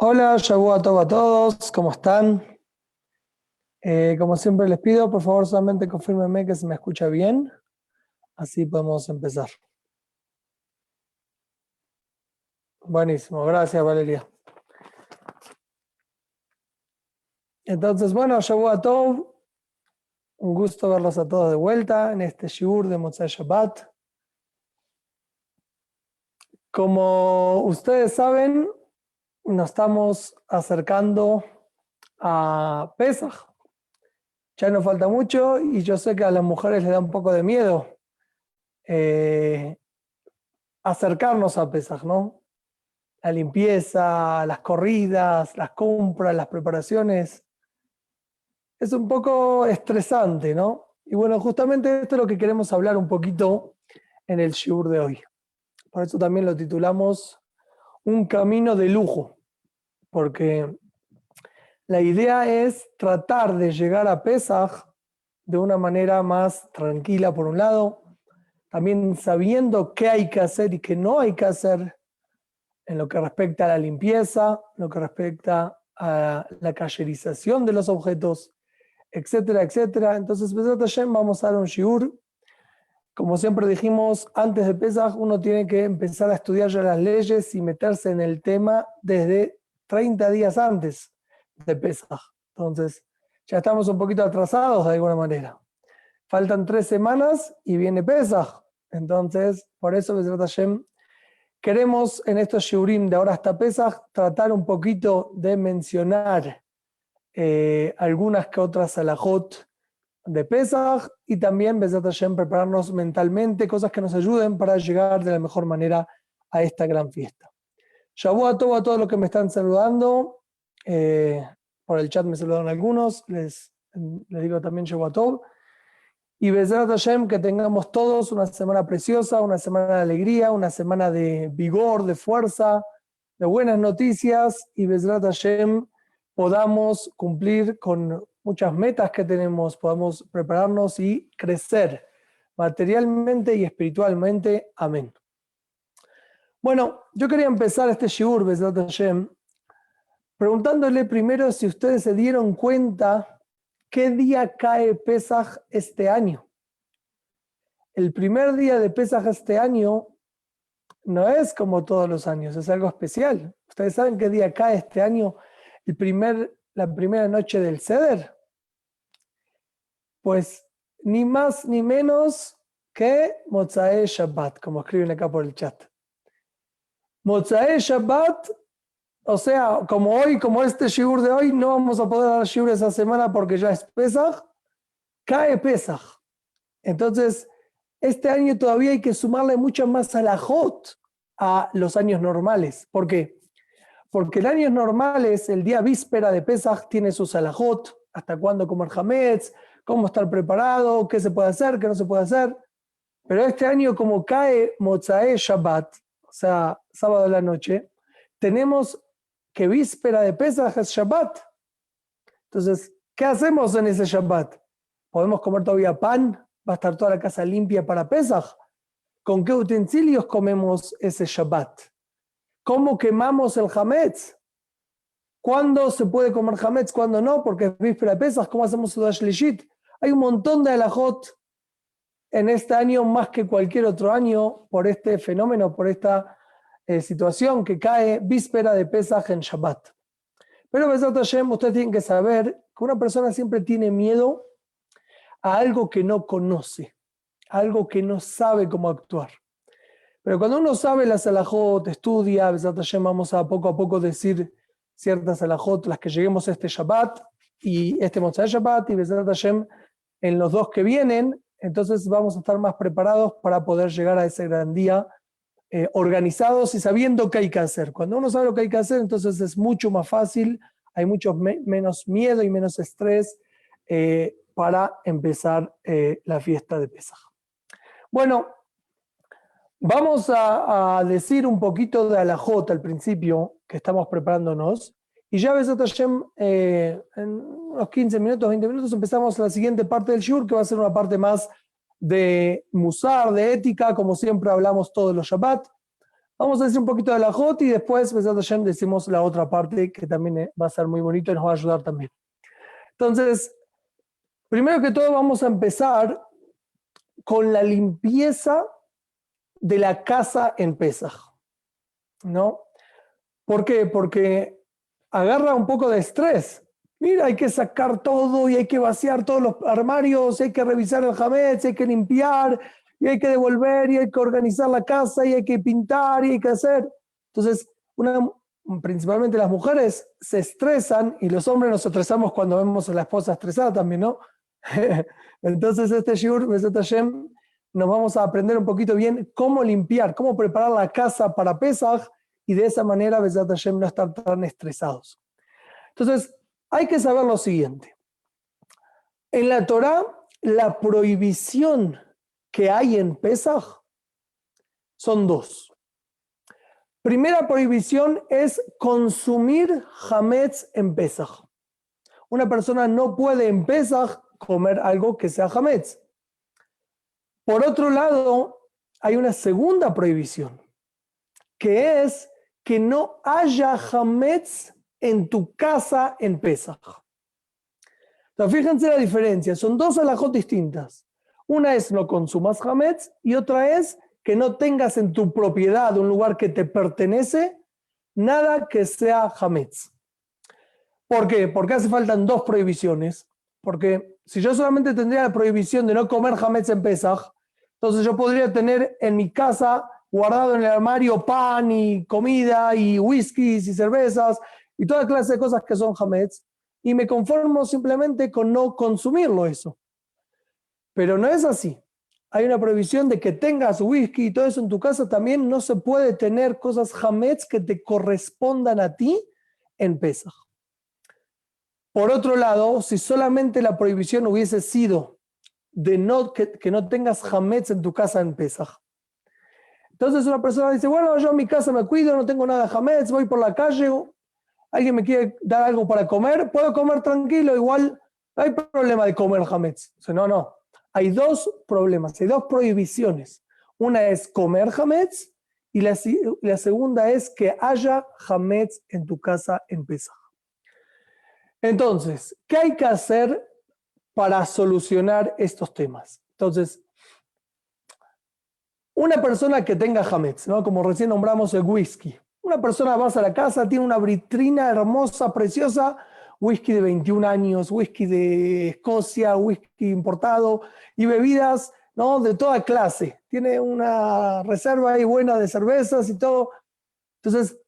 Hola, Shabu Tov a todos, ¿cómo están? Como siempre les pido, por favor, solamente confírmenme que se me escucha bien, así podemos empezar. Buenísimo, gracias Valeria. Entonces, bueno, Shabu Tov, un gusto verlos a todos de vuelta en este shiur de Motzei Shabbat. Como ustedes saben, nos estamos acercando a Pesaj. Ya no falta mucho y yo sé que a las mujeres les da un poco de miedo acercarnos a Pesaj, ¿no? La limpieza, las corridas, las compras, las preparaciones. Es un poco estresante, ¿no? Y bueno, justamente esto es lo que queremos hablar un poquito en el shiur de hoy. Por eso también lo titulamos Un camino de lujo, porque la idea es tratar de llegar a Pesaj de una manera más tranquila por un lado, también sabiendo qué hay que hacer y qué no hay que hacer en lo que respecta a la limpieza, en lo que respecta a la cayerización de los objetos, etcétera, etcétera. Entonces, Besat Hashem, vamos a dar un shiur. Como siempre dijimos, antes de Pesaj uno tiene que empezar a estudiar ya las leyes y meterse en el tema desde 30 días antes de Pesaj. Entonces, ya estamos un poquito atrasados de alguna manera. Faltan 3 semanas y viene Pesaj. Entonces, por eso Besat Hashem, queremos en estos shiurim de ahora hasta Pesaj tratar un poquito de mencionar algunas que otras alajot de Pesaj y también Besat Hashem prepararnos mentalmente, cosas que nos ayuden para llegar de la mejor manera a esta gran fiesta. Shabu Tov a todos los que me están saludando, por el chat me saludaron algunos, les digo también Shabu Tov. Y Besat Hashem, que tengamos todos una semana preciosa, una semana de alegría, una semana de vigor, de fuerza, de buenas noticias, y Besat Hashem podamos cumplir con muchas metas que tenemos, podamos prepararnos y crecer materialmente y espiritualmente. Amén. Bueno, yo quería empezar este shiur, Besat Hashem, preguntándole primero si ustedes se dieron cuenta qué día cae Pesaj este año. El primer día de Pesaj este año no es como todos los años, es algo especial. ¿Ustedes saben qué día cae este año la primera noche del Seder? Pues ni más ni menos que Motzei Shabbat, como escriben acá por el chat. Motzei Shabbat, o sea, como hoy, como este shiur de hoy, no vamos a poder dar shiur esa semana porque ya es Pesaj, cae Pesaj. Entonces, este año todavía hay que sumarle muchas más alajot a los años normales. ¿Por qué? Porque en años normales, el día víspera de Pesaj tiene sus alajot, hasta cuándo comer hametz, cómo estar preparado, qué se puede hacer, qué no se puede hacer. Pero este año, como cae Motzei Shabbat, o sea, sábado de la noche, tenemos que víspera de Pesaj es Shabbat. Entonces, ¿qué hacemos en ese Shabbat? ¿Podemos comer todavía pan? ¿Va a estar toda la casa limpia para Pesaj? ¿Con qué utensilios comemos ese Shabbat? ¿Cómo quemamos el hametz? ¿Cuándo se puede comer hametz? ¿Cuándo no? Porque es víspera de Pesaj. ¿Cómo hacemos Seudat Shlishit? Hay un montón de alajot en este año más que cualquier otro año por este fenómeno, por esta situación que cae víspera de Pesaj en Shabbat. Pero Besat Hashem, ustedes tienen que saber que una persona siempre tiene miedo a algo que no conoce, a algo que no sabe cómo actuar. Pero cuando uno sabe las alajot, estudia, Besat Hashem, vamos a poco decir ciertas alajot, las que lleguemos a este Shabbat y este Motzei Shabbat y Besat Hashem en los dos que vienen, entonces vamos a estar más preparados para poder llegar a ese gran día organizados y sabiendo qué hay que hacer. Cuando uno sabe lo que hay que hacer, entonces es mucho más fácil, hay mucho menos miedo y menos estrés para empezar la fiesta de Pesaj. Bueno, vamos a decir un poquito de alajot al principio, que estamos preparándonos, y ya Besat Hashem, en unos 15 minutos, 20 minutos, empezamos la siguiente parte del shiur, que va a ser una parte más de musar, de ética, como siempre hablamos todos los Shabbat. Vamos a decir un poquito de la Jot y después, Besat Hashem, decimos la otra parte que también va a ser muy bonito y nos va a ayudar también. Entonces, primero que todo vamos a empezar con la limpieza de la casa en Pesaj, ¿no? ¿Por qué? Porque agarra un poco de estrés. Mira, hay que sacar todo y hay que vaciar todos los armarios, hay que revisar el hametz, hay que limpiar y hay que devolver y hay que organizar la casa y hay que pintar y hay que hacer. Entonces, principalmente las mujeres se estresan y los hombres nos estresamos cuando vemos a la esposa estresada también, ¿no? Entonces este shiur, Besat Hashem, nos vamos a aprender un poquito bien cómo limpiar, cómo preparar la casa para Pesaj y de esa manera, Besat Hashem, no estar tan estresados. Entonces, hay que saber lo siguiente. En la Torá, la prohibición que hay en Pesaj son dos. Primera prohibición es consumir hametz en Pesaj. Una persona no puede en Pesaj comer algo que sea hametz. Por otro lado, hay una segunda prohibición, que es que no haya hametz en tu casa en Pesaj. Entonces, fíjense la diferencia, son dos alajot distintas. Una es no consumas hametz y otra es que no tengas en tu propiedad, un lugar que te pertenece, nada que sea hametz. ¿Por qué? Porque hace faltan dos prohibiciones. Porque si yo solamente tendría la prohibición de no comer hametz en Pesaj, entonces yo podría tener en mi casa guardado en el armario pan y comida y whiskies y cervezas y toda clase de cosas que son hametz, y me conformo simplemente con no consumirlo eso. Pero no es así. Hay una prohibición de que tengas whisky y todo eso en tu casa. También no se puede tener cosas hametz que te correspondan a ti en Pesaj. Por otro lado, si solamente la prohibición hubiese sido de que no tengas hametz en tu casa en Pesaj, entonces una persona dice, bueno, yo en mi casa me cuido, no tengo nada de hametz, voy por la calle, alguien me quiere dar algo para comer, puedo comer tranquilo, igual no hay problema de comer hametz. O sea, no. Hay dos problemas, hay dos prohibiciones. Una es comer hametz y la segunda es que haya hametz en tu casa en Pesaj. Entonces, ¿qué hay que hacer para solucionar estos temas? Entonces, una persona que tenga hametz, ¿no? Como recién nombramos el whisky. Una persona va a la casa, tiene una vitrina hermosa, preciosa, whisky de 21 años, whisky de Escocia, whisky importado y bebidas, ¿no? De toda clase. Tiene una reserva ahí buena de cervezas y todo. Entonces,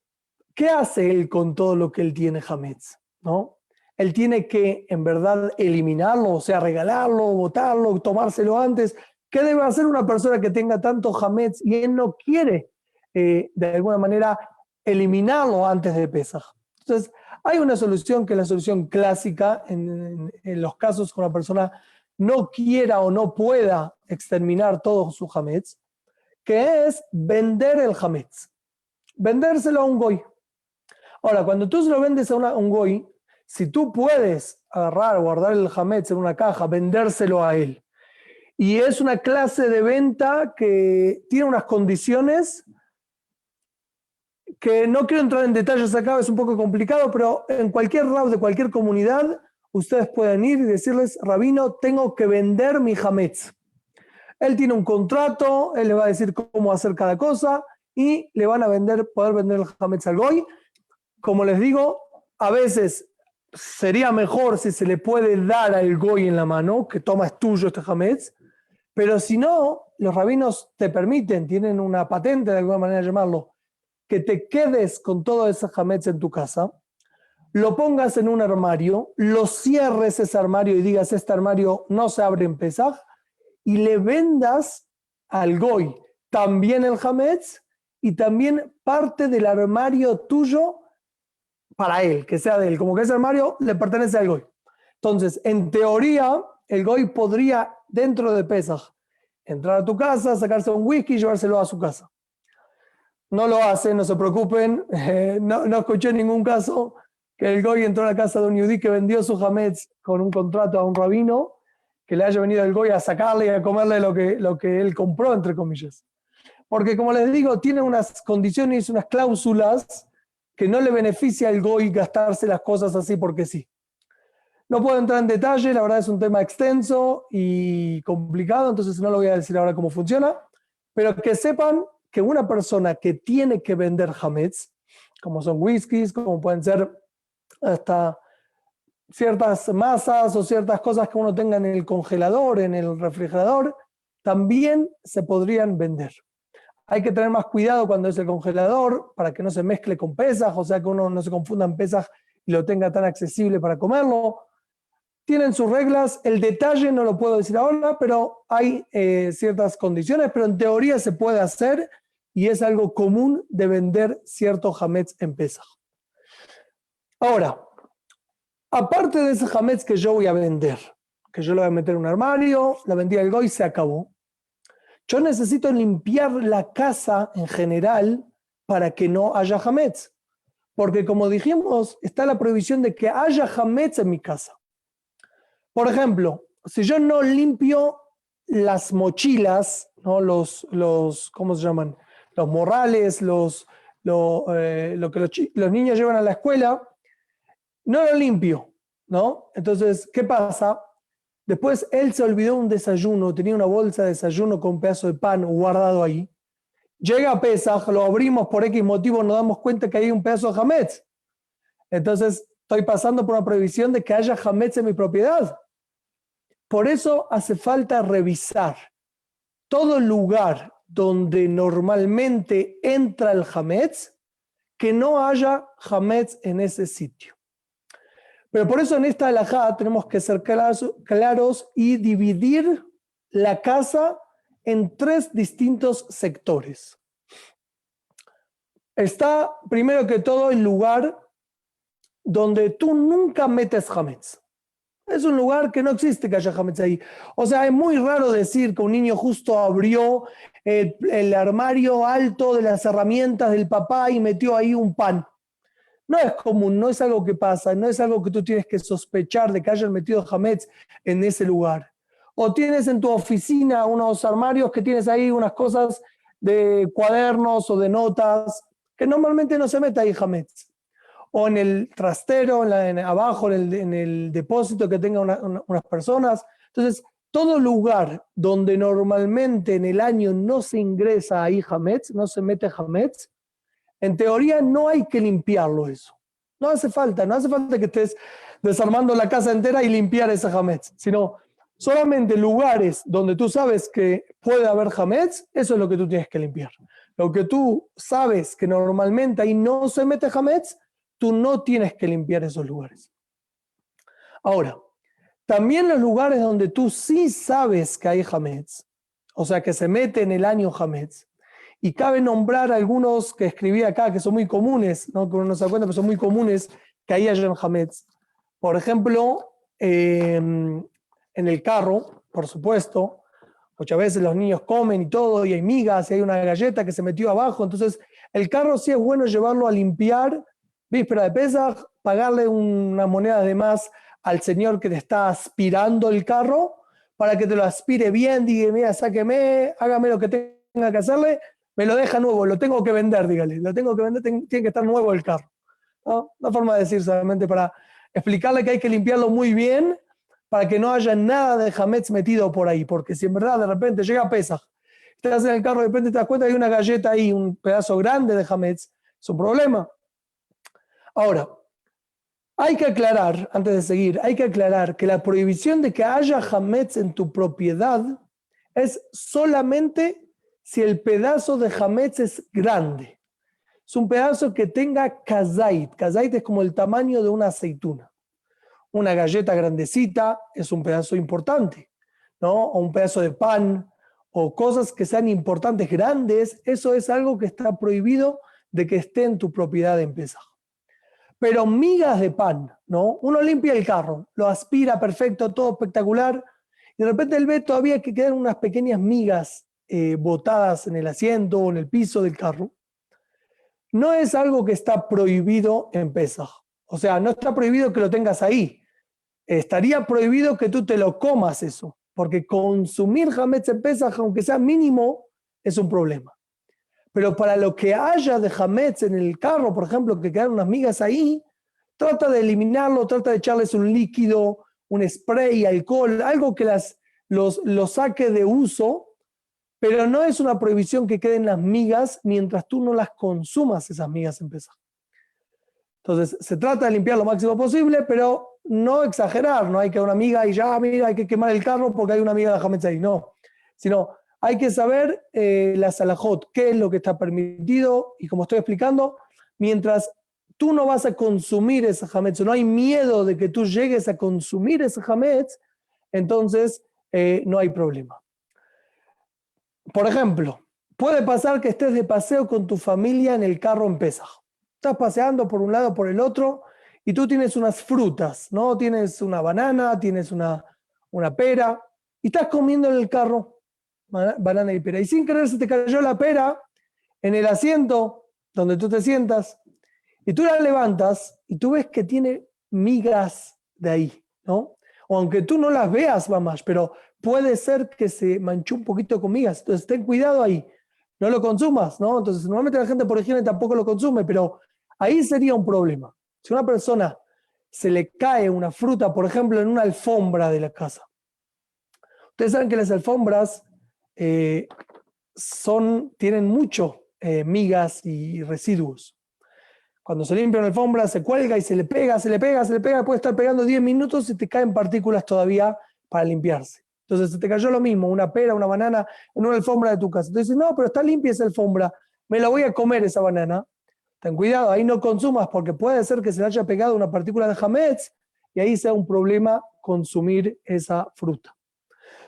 ¿qué hace él con todo lo que él tiene hametz? ¿No? Él tiene que, en verdad, eliminarlo, o sea, regalarlo, botarlo, tomárselo antes. ¿Qué debe hacer una persona que tenga tanto hametz y él no quiere, de alguna manera, eliminarlo antes de Pesaj? Entonces, hay una solución que es la solución clásica en los casos que una persona no quiera o no pueda exterminar todo su hametz, que es vender el hametz, vendérselo a un goy. Ahora, cuando tú se lo vendes a un goy, si tú puedes agarrar, guardar el hametz en una caja, vendérselo a él, y es una clase de venta que tiene unas condiciones que no quiero entrar en detalles acá, es un poco complicado, pero en cualquier rab de cualquier comunidad, ustedes pueden ir y decirles, rabino, tengo que vender mi hametz. Él tiene un contrato, él le va a decir cómo hacer cada cosa y le van a poder vender el hametz al goy. Como les digo, a veces sería mejor si se le puede dar al goy en la mano, que toma es tuyo este hametz, pero si no, los rabinos te permiten, tienen una patente de alguna manera de llamarlo, que te quedes con todo ese hametz en tu casa, lo pongas en un armario, lo cierres ese armario y digas, este armario no se abre en Pesaj, y le vendas al goy también el hametz y también parte del armario tuyo para él, que sea de él, como que ese armario le pertenece al goy. Entonces, en teoría, el goy podría, dentro de Pesaj, entrar a tu casa, sacarse un whisky y llevárselo a su casa. No lo hacen, no se preocupen, no escuché en ningún caso que el goy entró a la casa de un yudí que vendió su hametz con un contrato a un rabino, que le haya venido el goy a sacarle y a comerle lo que él compró, entre comillas. Porque como les digo, tiene unas condiciones, unas cláusulas que no le beneficia al goy gastarse las cosas así porque sí. No puedo entrar en detalle, la verdad es un tema extenso y complicado, entonces no lo voy a decir ahora cómo funciona, pero que sepan que una persona que tiene que vender hametz, como son whiskies, como pueden ser hasta ciertas masas o ciertas cosas que uno tenga en el congelador, en el refrigerador, también se podrían vender. Hay que tener más cuidado cuando es el congelador para que no se mezcle con pesas, o sea que uno no se confunda en pesas y lo tenga tan accesible para comerlo. Tienen sus reglas, el detalle no lo puedo decir ahora, pero hay ciertas condiciones, pero en teoría se puede hacer y es algo común de vender cierto hametz en Pesaj. Ahora, aparte de ese hametz que yo voy a vender, que yo lo voy a meter en un armario, la vendí al goy y se acabó, yo necesito limpiar la casa en general para que no haya hametz. Porque como dijimos, está la prohibición de que haya hametz en mi casa. Por ejemplo, si yo no limpio las mochilas, ¿no? ¿Cómo se llaman? Los morrales, lo que los niños llevan a la escuela, no lo limpio, ¿no? Entonces, ¿qué pasa? Después él se olvidó un desayuno, tenía una bolsa de desayuno con un pedazo de pan guardado ahí. Llega a Pesaj, lo abrimos por X motivo, nos damos cuenta que hay un pedazo de hametz. Entonces, estoy pasando por una prohibición de que haya hametz en mi propiedad. Por eso hace falta revisar todo lugar donde normalmente entra el hametz, que no haya hametz en ese sitio. Pero por eso en esta halajá tenemos que ser claros y dividir la casa en 3 distintos sectores. Está primero que todo el lugar donde tú nunca metes hametz. Es un lugar que no existe que haya hametz ahí. O sea, es muy raro decir que un niño justo abrió el armario alto de las herramientas del papá y metió ahí un pan. No es común, no es algo que pasa, no es algo que tú tienes que sospechar de que hayan metido hametz en ese lugar. O tienes en tu oficina unos armarios que tienes ahí unas cosas de cuadernos o de notas que normalmente no se mete ahí hametz. O en el trastero, abajo, en el depósito que tengan unas personas. Entonces, todo lugar donde normalmente en el año no se ingresa ahí hametz, no se mete hametz, en teoría no hay que limpiarlo eso. No hace falta que estés desarmando la casa entera y limpiar ese hametz, sino solamente lugares donde tú sabes que puede haber hametz, eso es lo que tú tienes que limpiar. Lo que tú sabes que normalmente ahí no se mete hametz, tú no tienes que limpiar esos lugares. Ahora, también los lugares donde tú sí sabes que hay hametz, o sea que se mete en el año hametz, y cabe nombrar algunos que escribí acá que son muy comunes, ¿no? Que uno no se da cuenta, pero son muy comunes que ahí hayan hametz. Por ejemplo, en el carro, por supuesto, muchas veces los niños comen y todo, y hay migas, y hay una galleta que se metió abajo, entonces el carro sí es bueno llevarlo a limpiar, víspera de Pesaj, pagarle una moneda de más al señor que te está aspirando el carro, para que te lo aspire bien, diga, mira, sáqueme, hágame lo que tenga que hacerle, me lo deja nuevo, lo tengo que vender, dígale, lo tengo que vender, tiene que estar nuevo el carro. ¿No? Una forma de decir solamente para explicarle que hay que limpiarlo muy bien para que no haya nada de hametz metido por ahí, porque si en verdad de repente llega Pesaj, estás en el carro, de repente te das cuenta que hay una galleta ahí, un pedazo grande de hametz, es un problema. Ahora, hay que aclarar, antes de seguir, hay que aclarar que la prohibición de que haya hametz en tu propiedad es solamente si el pedazo de hametz es grande. Es un pedazo que tenga kazait. Kazait es como el tamaño de una aceituna. Una galleta grandecita es un pedazo importante, ¿no? O un pedazo de pan, o cosas que sean importantes, grandes, eso es algo que está prohibido de que esté en tu propiedad en Pesaj. Pero migas de pan, ¿no? Uno limpia el carro, lo aspira perfecto, todo espectacular, y de repente él ve todavía que quedan unas pequeñas migas botadas en el asiento o en el piso del carro. No es algo que está prohibido en Pesaj. O sea, no está prohibido que lo tengas ahí. Estaría prohibido que tú te lo comas eso, porque consumir hametz en Pesaj, aunque sea mínimo, es un problema. Pero para lo que haya de hametz en el carro, por ejemplo, que quedan unas migas ahí, trata de eliminarlo, trata de echarles un líquido, un spray, alcohol, algo que los saque de uso, pero no es una prohibición que queden las migas mientras tú no las consumas, esas migas en Pesaj. Entonces, se trata de limpiar lo máximo posible, pero no exagerar, no hay que una miga y ya, mira, hay que quemar el carro porque hay una miga de hametz ahí, no. Sino, hay que saber las halajot, qué es lo que está permitido, y como estoy explicando, mientras tú no vas a consumir ese hametz, no hay miedo de que tú llegues a consumir ese hametz, entonces no hay problema. Por ejemplo, puede pasar que estés de paseo con tu familia en el carro en Pesaj. Estás paseando por un lado, por el otro, y tú tienes unas frutas, ¿no? Tienes una banana, tienes una pera, y estás comiendo en el carro banana y pera. Y sin querer se te cayó la pera en el asiento donde tú te sientas, y tú la levantas y tú ves que tiene migas de ahí, ¿no? O aunque tú no las veas, mamás, pero puede ser que se manchó un poquito con migas. Entonces ten cuidado ahí, no lo consumas, ¿no? Entonces normalmente la gente por higiene tampoco lo consume, pero ahí sería un problema. Si a una persona se le cae una fruta, por ejemplo, en una alfombra de la casa. Ustedes saben que las alfombras tienen mucho migas y residuos. Cuando se limpia una alfombra, se cuelga y se le pega, puede estar pegando 10 minutos y te caen partículas todavía para limpiarse. Entonces se te cayó lo mismo, una pera, una banana en una alfombra de tu casa. Entonces, no, pero está limpia esa alfombra, me la voy a comer esa banana. Ten cuidado, ahí no consumas porque puede ser que se le haya pegado una partícula de hametz y ahí sea un problema consumir esa fruta.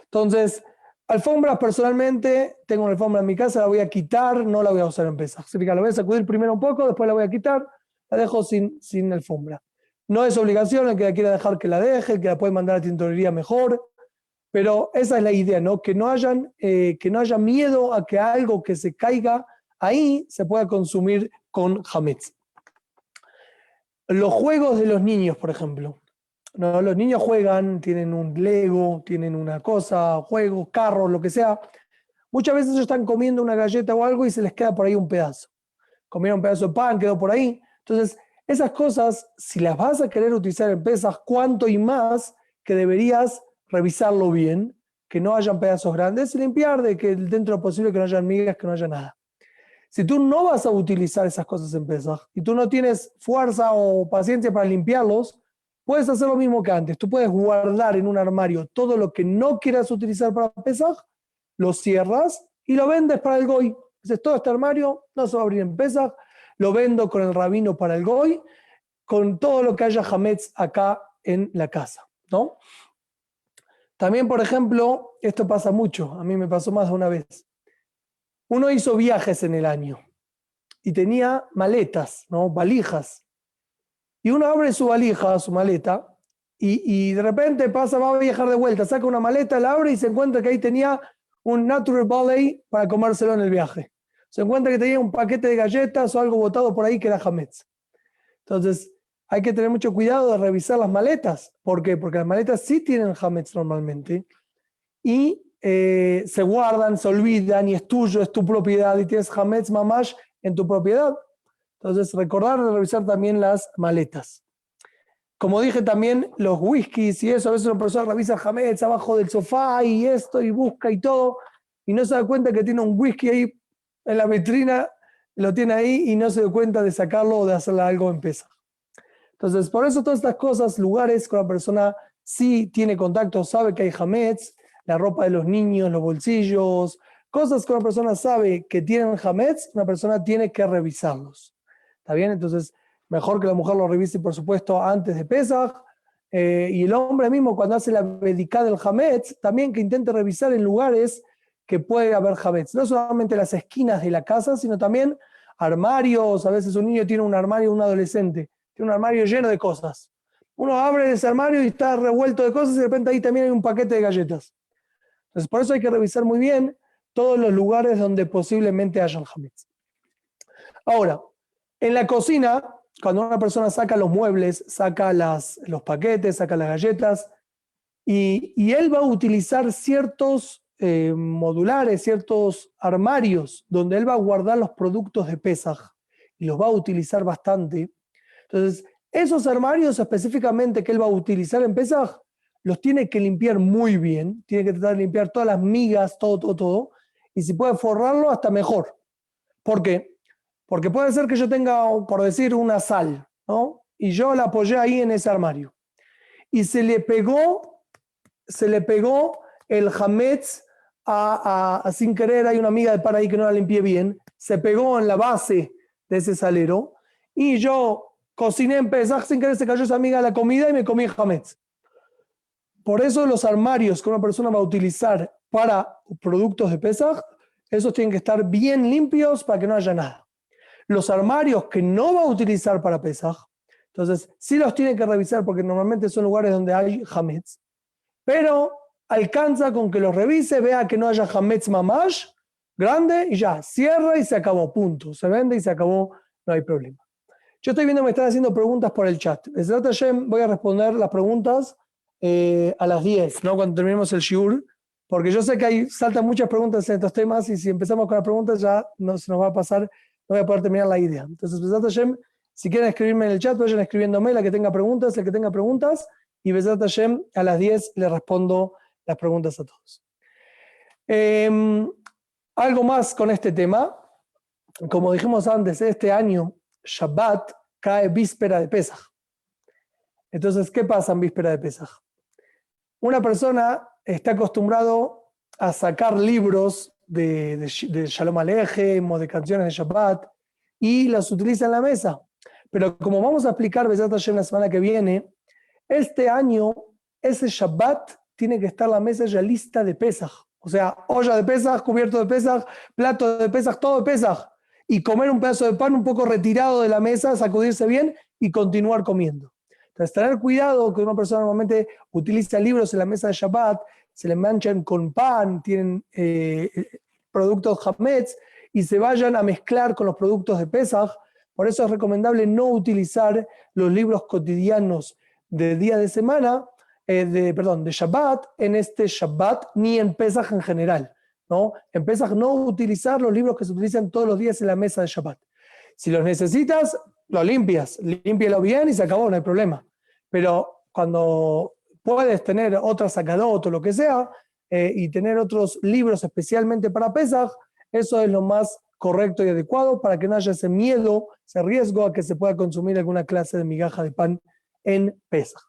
Entonces, alfombras personalmente, tengo una alfombra en mi casa, la voy a quitar, no la voy a usar en Pesaj. La voy a sacudir primero un poco, después la voy a quitar, la dejo sin alfombra. No es obligación, el que la quiera dejar que la deje, el que la puede mandar a tintorería mejor, pero esa es la idea, ¿no? Que no haya miedo a que algo que se caiga ahí se pueda consumir con hametz. Los juegos de los niños, por ejemplo. No, los niños juegan, tienen un Lego, tienen una cosa, juegos, carros, lo que sea. Muchas veces ellos están comiendo una galleta o algo y se les queda por ahí un pedazo. Comieron un pedazo de pan, quedó por ahí. Entonces, esas cosas, si las vas a querer utilizar en Pesaj, cuánto y más que deberías revisarlo bien, que no hayan pedazos grandes y limpiar de que dentro de lo posible que no haya migas, que no haya nada. Si tú no vas a utilizar esas cosas en Pesaj y tú no tienes fuerza o paciencia para limpiarlos, puedes hacer lo mismo que antes. Tú puedes guardar en un armario todo lo que no quieras utilizar para Pesaj, lo cierras y lo vendes para el Goy. Dices, todo este armario no se va a abrir en Pesaj, lo vendo con el rabino para el Goy, con todo lo que haya hametz acá en la casa, ¿no? También, por ejemplo, esto pasa mucho, a mí me pasó más de una vez. Uno hizo viajes en el año y tenía maletas, ¿no? Valijas. Y uno abre su valija, su maleta, y de repente va a viajar de vuelta, saca una maleta, la abre y se encuentra que ahí tenía un Natural Ballet para comérselo en el viaje. Se encuentra que tenía un paquete de galletas o algo botado por ahí que era hametz. Entonces, hay que tener mucho cuidado de revisar las maletas. ¿Por qué? Porque las maletas sí tienen hametz normalmente y se guardan, se olvidan y es tuyo, es tu propiedad y tienes hametz mamash en tu propiedad. Entonces, recordar de revisar también las maletas. Como dije también, los whiskies y eso, a veces una persona revisa el hametz abajo del sofá y esto, y busca y todo, y no se da cuenta que tiene un whisky ahí en la vitrina, lo tiene ahí y no se da cuenta de sacarlo o de hacerle algo en Pesaj. Entonces, por eso todas estas cosas, lugares con la persona sí tiene contacto, sabe que hay hametz, la ropa de los niños, los bolsillos, cosas que una persona sabe que tienen hametz, una persona tiene que revisarlos. ¿Está bien? Entonces, mejor que la mujer lo revise, por supuesto, antes de Pesaj. Y el hombre mismo, cuando hace la bedicá del hametz, también que intente revisar en lugares que puede haber hametz. No solamente las esquinas de la casa, sino también armarios. A veces un niño tiene un armario, un adolescente, tiene un armario lleno de cosas. Uno abre ese armario y está revuelto de cosas y de repente ahí también hay un paquete de galletas. Entonces, por eso hay que revisar muy bien todos los lugares donde posiblemente hayan hametz. Ahora, en la cocina, cuando una persona saca los muebles, saca los paquetes, saca las galletas, y él va a utilizar ciertos modulares, ciertos armarios donde él va a guardar los productos de Pesaj y los va a utilizar bastante. Entonces, esos armarios específicamente que él va a utilizar en Pesaj, los tiene que limpiar muy bien, tiene que tratar de limpiar todas las migas, todo, y si puede forrarlo, hasta mejor. ¿Por qué? Porque puede ser que yo tenga, por decir, una sal, ¿no? Y yo la apoyé ahí en ese armario. Y se le pegó el hametz sin querer. Hay una amiga de pan ahí que no la limpié bien, se pegó en la base de ese salero, y yo cociné en Pesaj, sin querer se cayó esa amiga de la comida y me comí el hametz. Por eso los armarios que una persona va a utilizar para productos de Pesaj, esos tienen que estar bien limpios para que no haya nada. Los armarios que no va a utilizar para Pesaj, entonces sí los tiene que revisar porque normalmente son lugares donde hay hametz, pero alcanza con que los revise, vea que no haya hametz mamash grande y ya, cierra y se acabó, punto. Se vende y se acabó, no hay problema. Yo estoy viendo que me están haciendo preguntas por el chat. Voy a responder las preguntas a las 10, ¿no? Cuando terminemos el shiur, porque yo sé que saltan muchas preguntas en estos temas y si empezamos con las preguntas ya no se nos va a pasar, no voy a poder terminar la idea. Entonces, si quieren escribirme en el chat, vayan escribiéndome la que tenga preguntas, el que tenga preguntas, y a las 10 le respondo las preguntas a todos. Algo más con este tema. Como dijimos antes, este año Shabbat cae víspera de Pesaj. Entonces, ¿qué pasa en víspera de Pesaj? Una persona está acostumbrado a sacar libros de Shalom Aleichem o de canciones de Shabbat y las utiliza en la mesa. Pero como vamos a explicar Besat Hashem la semana que viene, este año ese Shabbat tiene que estar la mesa ya lista de Pesaj. O sea, olla de Pesaj, cubierto de Pesaj, plato de Pesaj, todo de Pesaj. Y comer un pedazo de pan un poco retirado de la mesa, sacudirse bien y continuar comiendo. Entonces, tener cuidado que una persona normalmente utiliza libros en la mesa de Shabbat, se le manchan con pan, tienen productos hametz y se vayan a mezclar con los productos de Pesaj. Por eso es recomendable no utilizar los libros cotidianos de día de semana, de Shabbat, en este Shabbat, ni en Pesaj en general, ¿no? En Pesaj no utilizar los libros que se utilizan todos los días en la mesa de Shabbat. Si los necesitas, lo limpias, límpialo bien y se acabó, no hay problema. Pero cuando puedes tener otra sacadot o lo que sea, y tener otros libros especialmente para Pesaj, eso es lo más correcto y adecuado para que no haya ese miedo, ese riesgo a que se pueda consumir alguna clase de migaja de pan en Pesaj.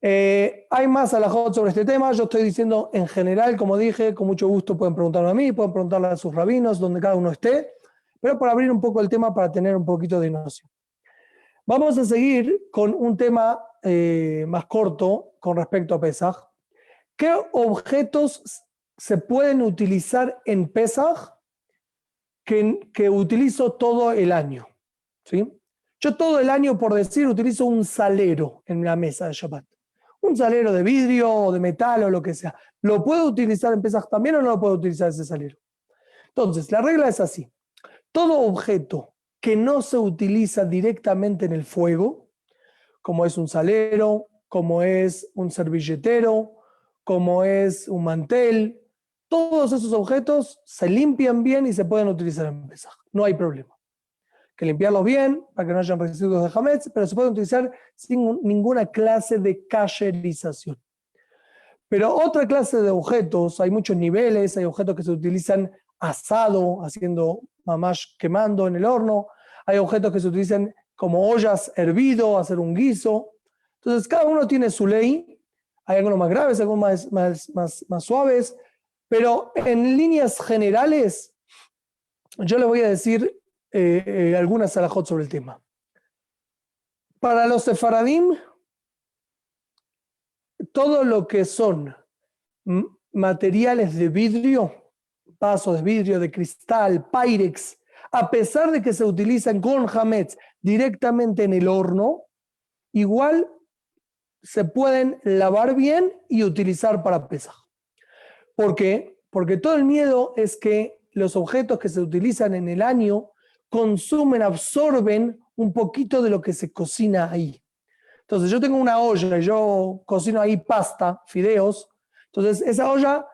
Hay más alajot sobre este tema. Yo estoy diciendo en general, como dije, con mucho gusto pueden preguntarme a mí, pueden preguntarle a sus rabinos, donde cada uno esté, pero para abrir un poco el tema para tener un poquito de noción. Vamos a seguir con un tema más corto con respecto a Pesaj. ¿Qué objetos se pueden utilizar en Pesaj que utilizo todo el año? ¿Sí? Yo todo el año, por decir, utilizo un salero en la mesa de Shabbat. Un salero de vidrio o de metal o lo que sea. ¿Lo puedo utilizar en Pesaj también o no lo puedo utilizar ese salero? Entonces, la regla es así. Todo objeto que no se utiliza directamente en el fuego, como es un salero, como es un servilletero, como es un mantel, todos esos objetos se limpian bien y se pueden utilizar en Pesaj. No hay problema. Hay que limpiarlos bien para que no hayan residuos de hametz, pero se pueden utilizar sin ninguna clase de kasherización. Pero otra clase de objetos, hay muchos niveles, hay objetos que se utilizan asado, haciendo mamash, quemando en el horno, hay objetos que se utilizan como ollas hervido, hacer un guiso. Entonces cada uno tiene su ley, hay algunos más graves, algunos más suaves, pero en líneas generales yo les voy a decir algunas alajot sobre el tema. Para los sefaradim, todo lo que son materiales de vidrio, vasos de vidrio, de cristal, pyrex, a pesar de que se utilizan con hametz directamente en el horno, igual se pueden lavar bien y utilizar para Pesaj. ¿Por qué? Porque todo el miedo es que los objetos que se utilizan en el año consumen, absorben un poquito de lo que se cocina ahí. Entonces yo tengo una olla y yo cocino ahí pasta, fideos, entonces esa olla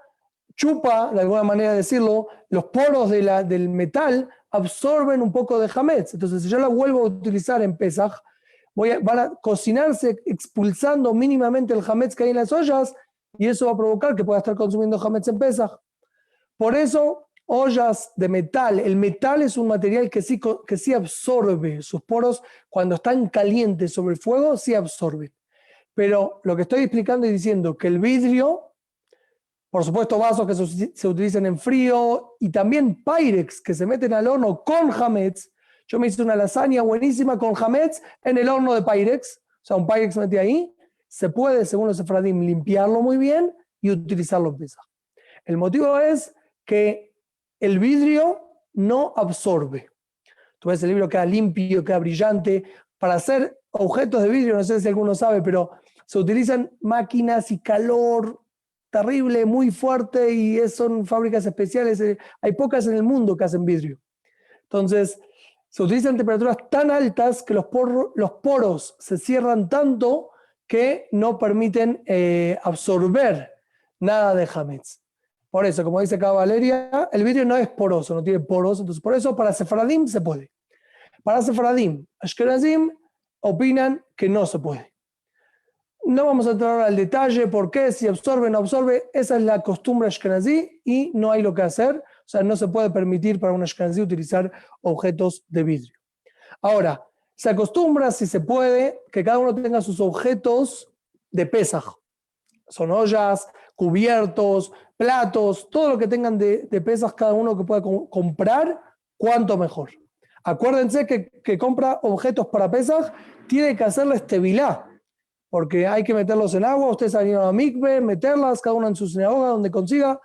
chupa, de alguna manera de decirlo, los poros del metal absorben un poco de hametz. Entonces, si yo la vuelvo a utilizar en Pesaj, van a cocinarse expulsando mínimamente el hametz que hay en las ollas y eso va a provocar que pueda estar consumiendo hametz en Pesaj. Por eso, ollas de metal, el metal es un material que sí absorbe sus poros cuando están calientes sobre el fuego, sí absorbe. Pero lo que estoy explicando y diciendo que el vidrio, por supuesto vasos que se utilizan en frío y también pyrex que se meten al horno con hametz. Yo me hice una lasaña buenísima con hametz en el horno de pyrex, o sea, un pyrex metí ahí, se puede, según los sefaradim, limpiarlo muy bien y utilizarlo en Pesaj. El motivo es que el vidrio no absorbe. Tú ves el libro, queda limpio, queda brillante. Para hacer objetos de vidrio, no sé si alguno sabe, pero se utilizan máquinas y calor terrible, muy fuerte, y son fábricas especiales. Hay pocas en el mundo que hacen vidrio. Entonces, se utilizan temperaturas tan altas que los poros se cierran tanto que no permiten absorber nada de hametz. Por eso, como dice acá Valeria, el vidrio no es poroso, no tiene poros, entonces por eso para sefaradim se puede. Para sefaradim, ashkenazim opinan que no se puede. No vamos a entrar al detalle por qué, si absorbe o no absorbe, esa es la costumbre ashkenazí y no hay lo que hacer, o sea, no se puede permitir para un ashkenazí utilizar objetos de vidrio. Ahora, se acostumbra, si se puede, que cada uno tenga sus objetos de Pesaj. Son ollas, cubiertos, platos, todo lo que tengan de Pesaj, cada uno que pueda comprar, cuanto mejor. Acuérdense que compra objetos para Pesaj, tiene que hacerles tevilá, porque hay que meterlos en agua. Ustedes han ido a mikve, meterlas, cada uno en su sinagoga, donde consiga.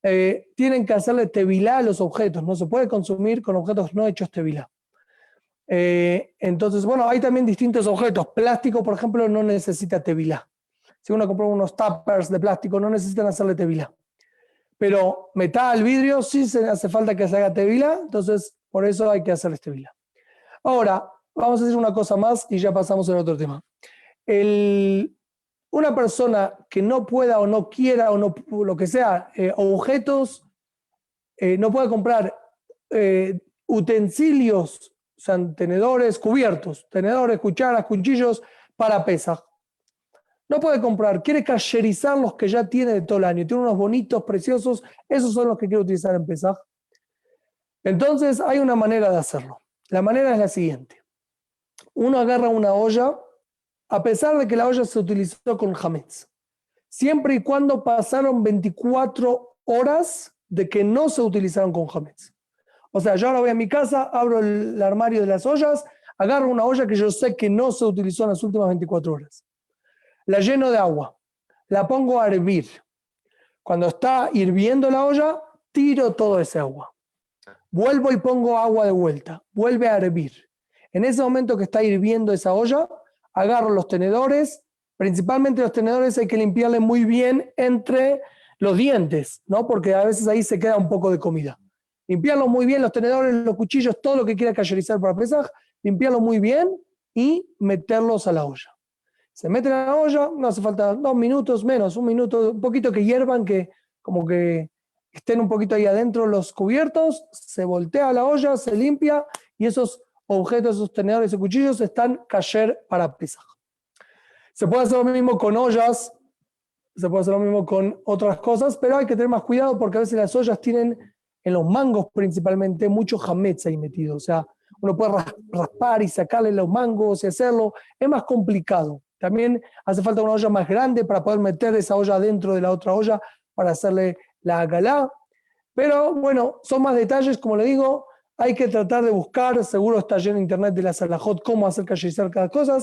Tienen que hacerle tevilá a los objetos, no se puede consumir con objetos no hechos tevilá. Entonces, bueno, hay también distintos objetos. Plástico, por ejemplo, no necesita tevilá. Si uno compra unos tuppers de plástico, no necesitan hacerle tevilá. Pero metal, vidrio, sí se hace falta que se haga tevilá, entonces por eso hay que hacerles tevilá. Ahora, vamos a decir una cosa más y ya pasamos al otro tema. Una persona que no pueda o no quiera o no, lo que sea, objetos, no puede comprar utensilios, o sea, tenedores, cubiertos, tenedores, cucharas, cuchillos para Pesaj. No puede comprar, quiere kasherizar los que ya tiene de todo el año, tiene unos bonitos, preciosos, esos son los que quiere utilizar en Pesaj. Entonces hay una manera de hacerlo. La manera es la siguiente. Uno agarra una olla, a pesar de que la olla se utilizó con hametz, siempre y cuando pasaron 24 horas de que no se utilizaron con hametz. O sea, yo ahora voy a mi casa, abro el armario de las ollas, agarro una olla que yo sé que no se utilizó en las últimas 24 horas. La lleno de agua, la pongo a hervir. Cuando está hirviendo la olla, tiro todo ese agua. Vuelvo y pongo agua de vuelta, vuelve a hervir. En ese momento que está hirviendo esa olla, agarro los tenedores, principalmente los tenedores hay que limpiarle muy bien entre los dientes, ¿no? Porque a veces ahí se queda un poco de comida. Limpiarlos muy bien, los tenedores, los cuchillos, todo lo que quiera kasherizar para Pesaj, limpiarlos muy bien y meterlos a la olla. Se meten a la olla, no hace falta 2 minutos, menos, 1 minuto, un poquito que hiervan, que como que estén un poquito ahí adentro los cubiertos, se voltea la olla, se limpia y esos objetos, esos tenedores y cuchillos están kasher para Pesaj. Se puede hacer lo mismo con ollas, se puede hacer lo mismo con otras cosas, pero hay que tener más cuidado porque a veces las ollas tienen, en los mangos principalmente, mucho hametz ahí metido. O sea, uno puede raspar y sacarle los mangos y hacerlo. Es más complicado. También hace falta una olla más grande para poder meter esa olla dentro de la otra olla para hacerle la agalá. Pero bueno, son más detalles, como le digo, hay que tratar de buscar, seguro está lleno en internet de la salahot, cómo hacer kasherizar cada cosa.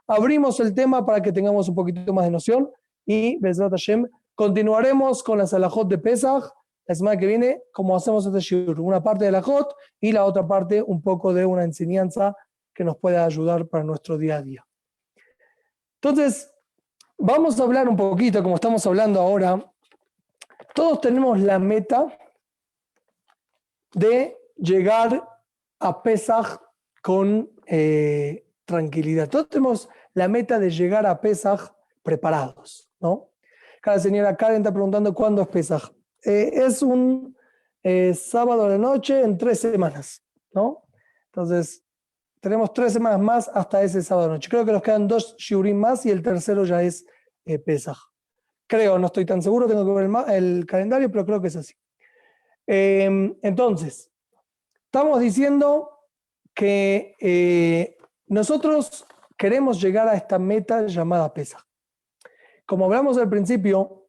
Abrimos el tema para que tengamos un poquito más de noción y Bezrat Hashem continuaremos con la salahot de Pesaj la semana que viene, como hacemos este shiur, una parte de la hot y la otra parte un poco de una enseñanza que nos pueda ayudar para nuestro día a día. Entonces, vamos a hablar un poquito, como estamos hablando ahora. Todos tenemos la meta de llegar a Pesaj con tranquilidad. Todos tenemos la meta de llegar a Pesaj preparados, ¿no? Cada señora Karen está preguntando cuándo es Pesaj. es un sábado a la noche en 3 semanas, ¿no? Entonces, tenemos 3 semanas más hasta ese sábado a la noche. Creo que nos quedan 2 shiurim más y el tercero ya es Pesaj. Creo, no estoy tan seguro, tengo que ver el calendario, pero creo que es así. Entonces, estamos diciendo que nosotros queremos llegar a esta meta llamada Pesaj. Como hablamos al principio,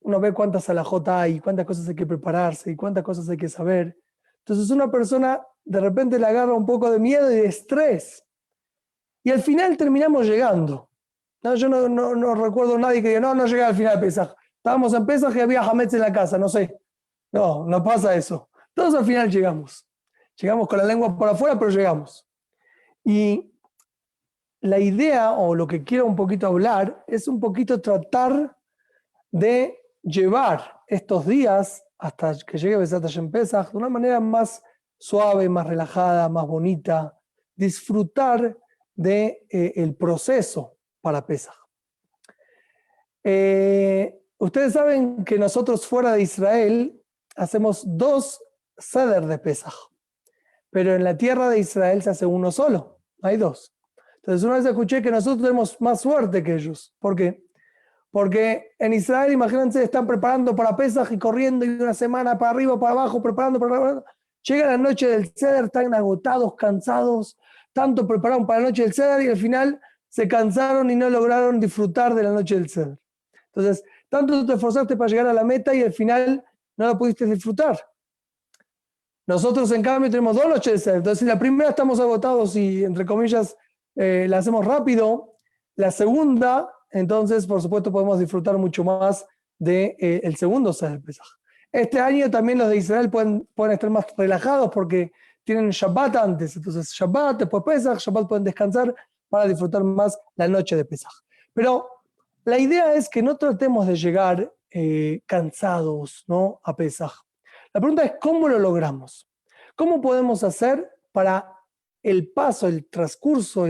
uno ve cuántas alajot hay, cuántas cosas hay que prepararse y cuántas cosas hay que saber. Entonces una persona de repente le agarra un poco de miedo y de estrés. Y al final terminamos llegando. No, yo no recuerdo a nadie que diga, no llegué al final de Pesaj. Estábamos en Pesaj y había hametz en la casa, no sé. No pasa eso. Todos al final llegamos. Llegamos con la lengua por afuera, pero llegamos. Y la idea, o lo que quiero un poquito hablar, es un poquito tratar de llevar estos días hasta que llegue Besat Hashem Pesach de una manera más suave, más relajada, más bonita, disfrutar de el proceso para Pesach. Ustedes saben que nosotros fuera de Israel hacemos 2 seder de Pesach, pero en la tierra de Israel se hace uno solo, hay 2. Entonces una vez escuché que nosotros tenemos más suerte que ellos. ¿Por qué? Porque en Israel, imagínense, están preparando para Pesaj y corriendo y una semana para arriba, para abajo, preparando para abajo. Llega la noche del Seder, están agotados, cansados, tanto prepararon para la noche del Seder y al final se cansaron y no lograron disfrutar de la noche del Seder. Entonces, tanto te esforzaste para llegar a la meta y al final no la pudiste disfrutar. Nosotros, en cambio, tenemos 2 noches del Seder. Entonces, si la primera estamos agotados y, entre comillas, la hacemos rápido, la segunda... Entonces, por supuesto, podemos disfrutar mucho más del segundo Seder Pesaj. Este año también los de Israel pueden estar más relajados porque tienen Shabbat antes. Entonces, Shabbat, después Pesaj, Shabbat pueden descansar para disfrutar más la noche de Pesaj. Pero la idea es que no tratemos de llegar cansados, ¿no?, a Pesaj. La pregunta es, ¿cómo lo logramos? ¿Cómo podemos hacer para el paso, el transcurso,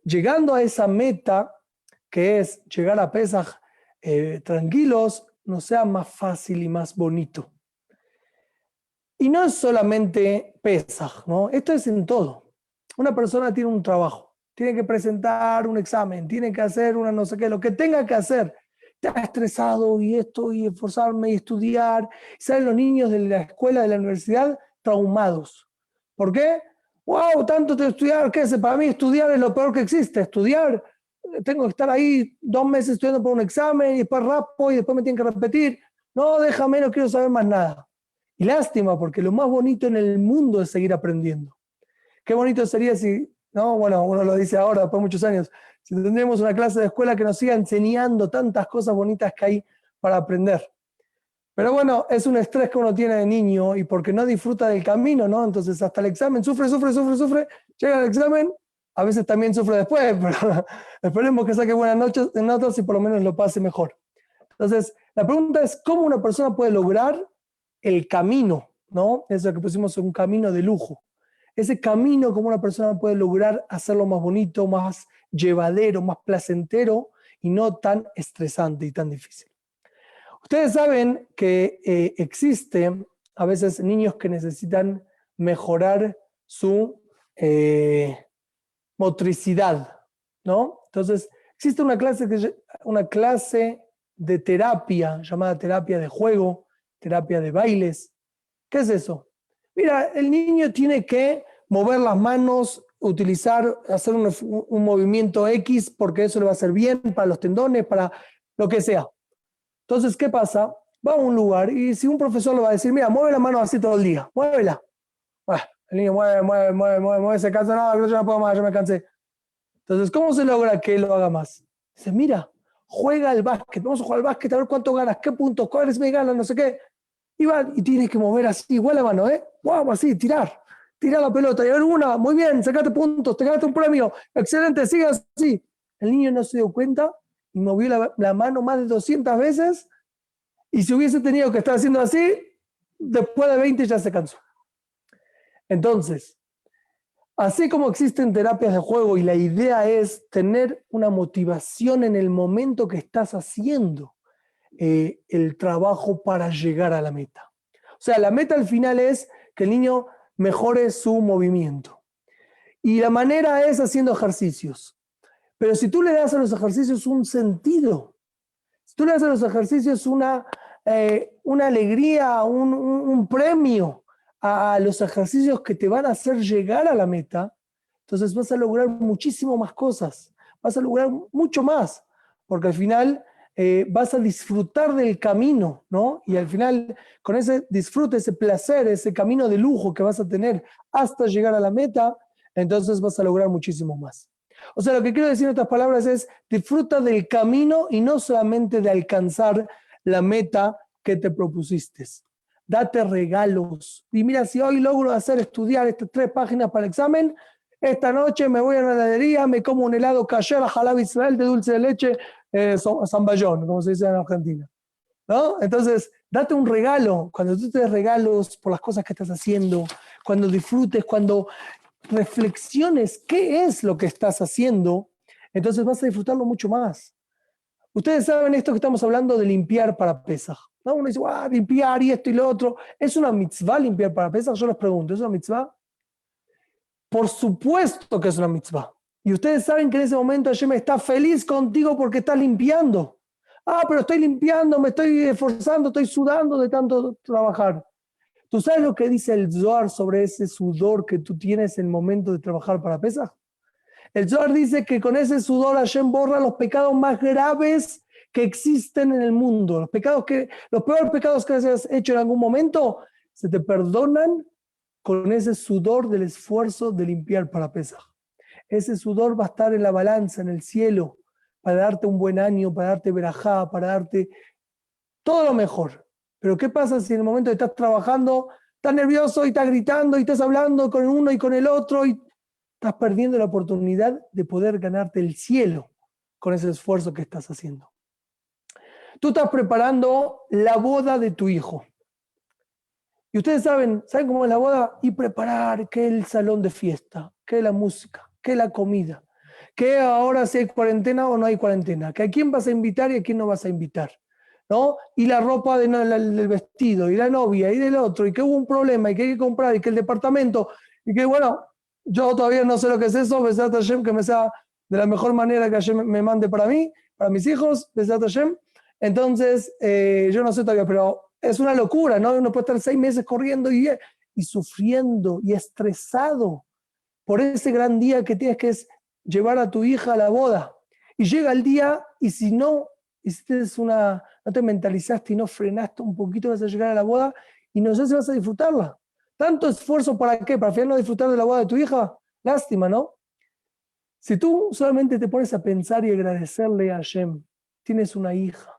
llegando a esa meta que es llegar a Pesaj tranquilos, nos sea más fácil y más bonito? Y no es solamente Pesaj, ¿no? Esto es en todo. Una persona tiene un trabajo, tiene que presentar un examen, tiene que hacer una no sé qué, lo que tenga que hacer. Está estresado y esto, y esforzarme y estudiar. Salen los niños de la escuela, de la universidad, traumados. ¿Por qué? ¡Wow! Tanto de estudiar, ¿qué es? Para mí estudiar es lo peor que existe. Estudiar, tengo que estar ahí 2 meses estudiando por un examen y después rapo y después me tienen que repetir. No, déjame, no quiero saber más nada. Y lástima, porque lo más bonito en el mundo es seguir aprendiendo. Qué bonito sería si, no, bueno, uno lo dice ahora, después de muchos años, si tendríamos una clase de escuela que nos siga enseñando tantas cosas bonitas que hay para aprender. Pero bueno, es un estrés que uno tiene de niño y porque no disfruta del camino, ¿no? Entonces hasta el examen sufre, llega el examen, a veces también sufre después, pero esperemos que saque buenas notas y por lo menos lo pase mejor. Entonces, la pregunta es, ¿cómo una persona puede lograr el camino, ¿no? Eso que pusimos, un camino de lujo. Ese camino, ¿cómo una persona puede lograr hacerlo más bonito, más llevadero, más placentero y no tan estresante y tan difícil? Ustedes saben que existen a veces niños que necesitan mejorar su motricidad, ¿no? Entonces, existe una clase de terapia llamada terapia de juego, terapia de bailes. ¿Qué es eso? Mira, el niño tiene que mover las manos, hacer un movimiento X porque eso le va a hacer bien para los tendones, para lo que sea. Entonces, ¿qué pasa? Va a un lugar y si un profesor le va a decir, mira, mueve la mano así todo el día, muévela. El niño mueve, se cansa, no, yo no puedo más, yo me cansé. Entonces, ¿cómo se logra que él lo haga más? Dice, mira, juega al básquet, vamos a jugar al básquet, a ver cuánto ganas, qué puntos, cuáles me ganan, no sé qué. Y va, y tienes que mover así, igual la mano, wow, así, tirar la pelota, y a ver una, muy bien, sacate puntos, te ganaste un premio, excelente, sigue así. El niño no se dio cuenta y movió la mano más de 200 veces, y si hubiese tenido que estar haciendo así, después de 20 ya se cansó. Entonces, así como existen terapias de juego y la idea es tener una motivación en el momento que estás haciendo, el trabajo para llegar a la meta. O sea, la meta al final es que el niño mejore su movimiento. Y la manera es haciendo ejercicios. Pero si tú le das a los ejercicios un sentido, si tú le das a los ejercicios una alegría, un premio a los ejercicios que te van a hacer llegar a la meta, entonces vas a lograr muchísimo más cosas, vas a lograr mucho más, porque al final vas a disfrutar del camino, ¿no? Y al final, con ese disfrute, ese placer, ese camino de lujo que vas a tener hasta llegar a la meta, entonces vas a lograr muchísimo más. O sea, lo que quiero decir en otras palabras es, disfruta del camino y no solamente de alcanzar la meta que te propusiste. Date regalos. Y mira, si hoy logro estudiar estas 3 páginas para el examen, esta noche me voy a una heladería, me como un helado kasher, halab Israel de dulce de leche, zamballón, como se dice en Argentina, ¿no? Entonces, date un regalo. Cuando tú te des regalos por las cosas que estás haciendo, cuando disfrutes, cuando reflexiones qué es lo que estás haciendo, entonces vas a disfrutarlo mucho más. Ustedes saben esto que estamos hablando de limpiar para Pesaj, ¿no? Uno dice, limpiar y esto y lo otro. ¿Es una mitzvah limpiar para Pesaj? Yo les pregunto, ¿es una mitzvah? Por supuesto que es una mitzvah. Y ustedes saben que en ese momento Hashem está feliz contigo porque estás limpiando. Pero estoy limpiando, me estoy esforzando, estoy sudando de tanto trabajar. ¿Tú sabes lo que dice el Zohar sobre ese sudor que tú tienes en el momento de trabajar para Pesaj? El Zohar dice que con ese sudor Hashem borra los pecados más graves que existen en el mundo. Los peores pecados que hayas hecho en algún momento se te perdonan con ese sudor del esfuerzo de limpiar para Pesaj. Ese sudor va a estar en la balanza, en el cielo, para darte un buen año, para darte verajá, para darte todo lo mejor. Pero ¿qué pasa si en el momento que estás trabajando, estás nervioso y estás gritando y estás hablando con uno y con el otro y estás perdiendo la oportunidad de poder ganarte el cielo con ese esfuerzo que estás haciendo? Tú estás preparando la boda de tu hijo. Y ustedes saben cómo es la boda, y preparar que el salón de fiesta, que la música, que la comida, que ahora si hay cuarentena o no hay cuarentena, que a quién vas a invitar y a quién no vas a invitar, ¿no? Y la ropa del vestido, y la novia, y del otro, y que hubo un problema, y que hay que comprar, y que el departamento, y que bueno, yo todavía no sé lo que es eso, Besat Hashem, que me sea de la mejor manera que Hashem me mande para mí, para mis hijos, Besat Hashem. Entonces, yo no sé todavía, pero es una locura, ¿no? Uno puede estar 6 meses corriendo y sufriendo y estresado por ese gran día que tienes, que es llevar a tu hija a la boda. Y llega el día y si no te mentalizaste y no frenaste un poquito, vas a llegar a la boda y no sé si vas a disfrutarla. ¿Tanto esfuerzo para qué? ¿Para al final no disfrutar de la boda de tu hija? Lástima, ¿no? Si tú solamente te pones a pensar y agradecerle a Hashem, tienes una hija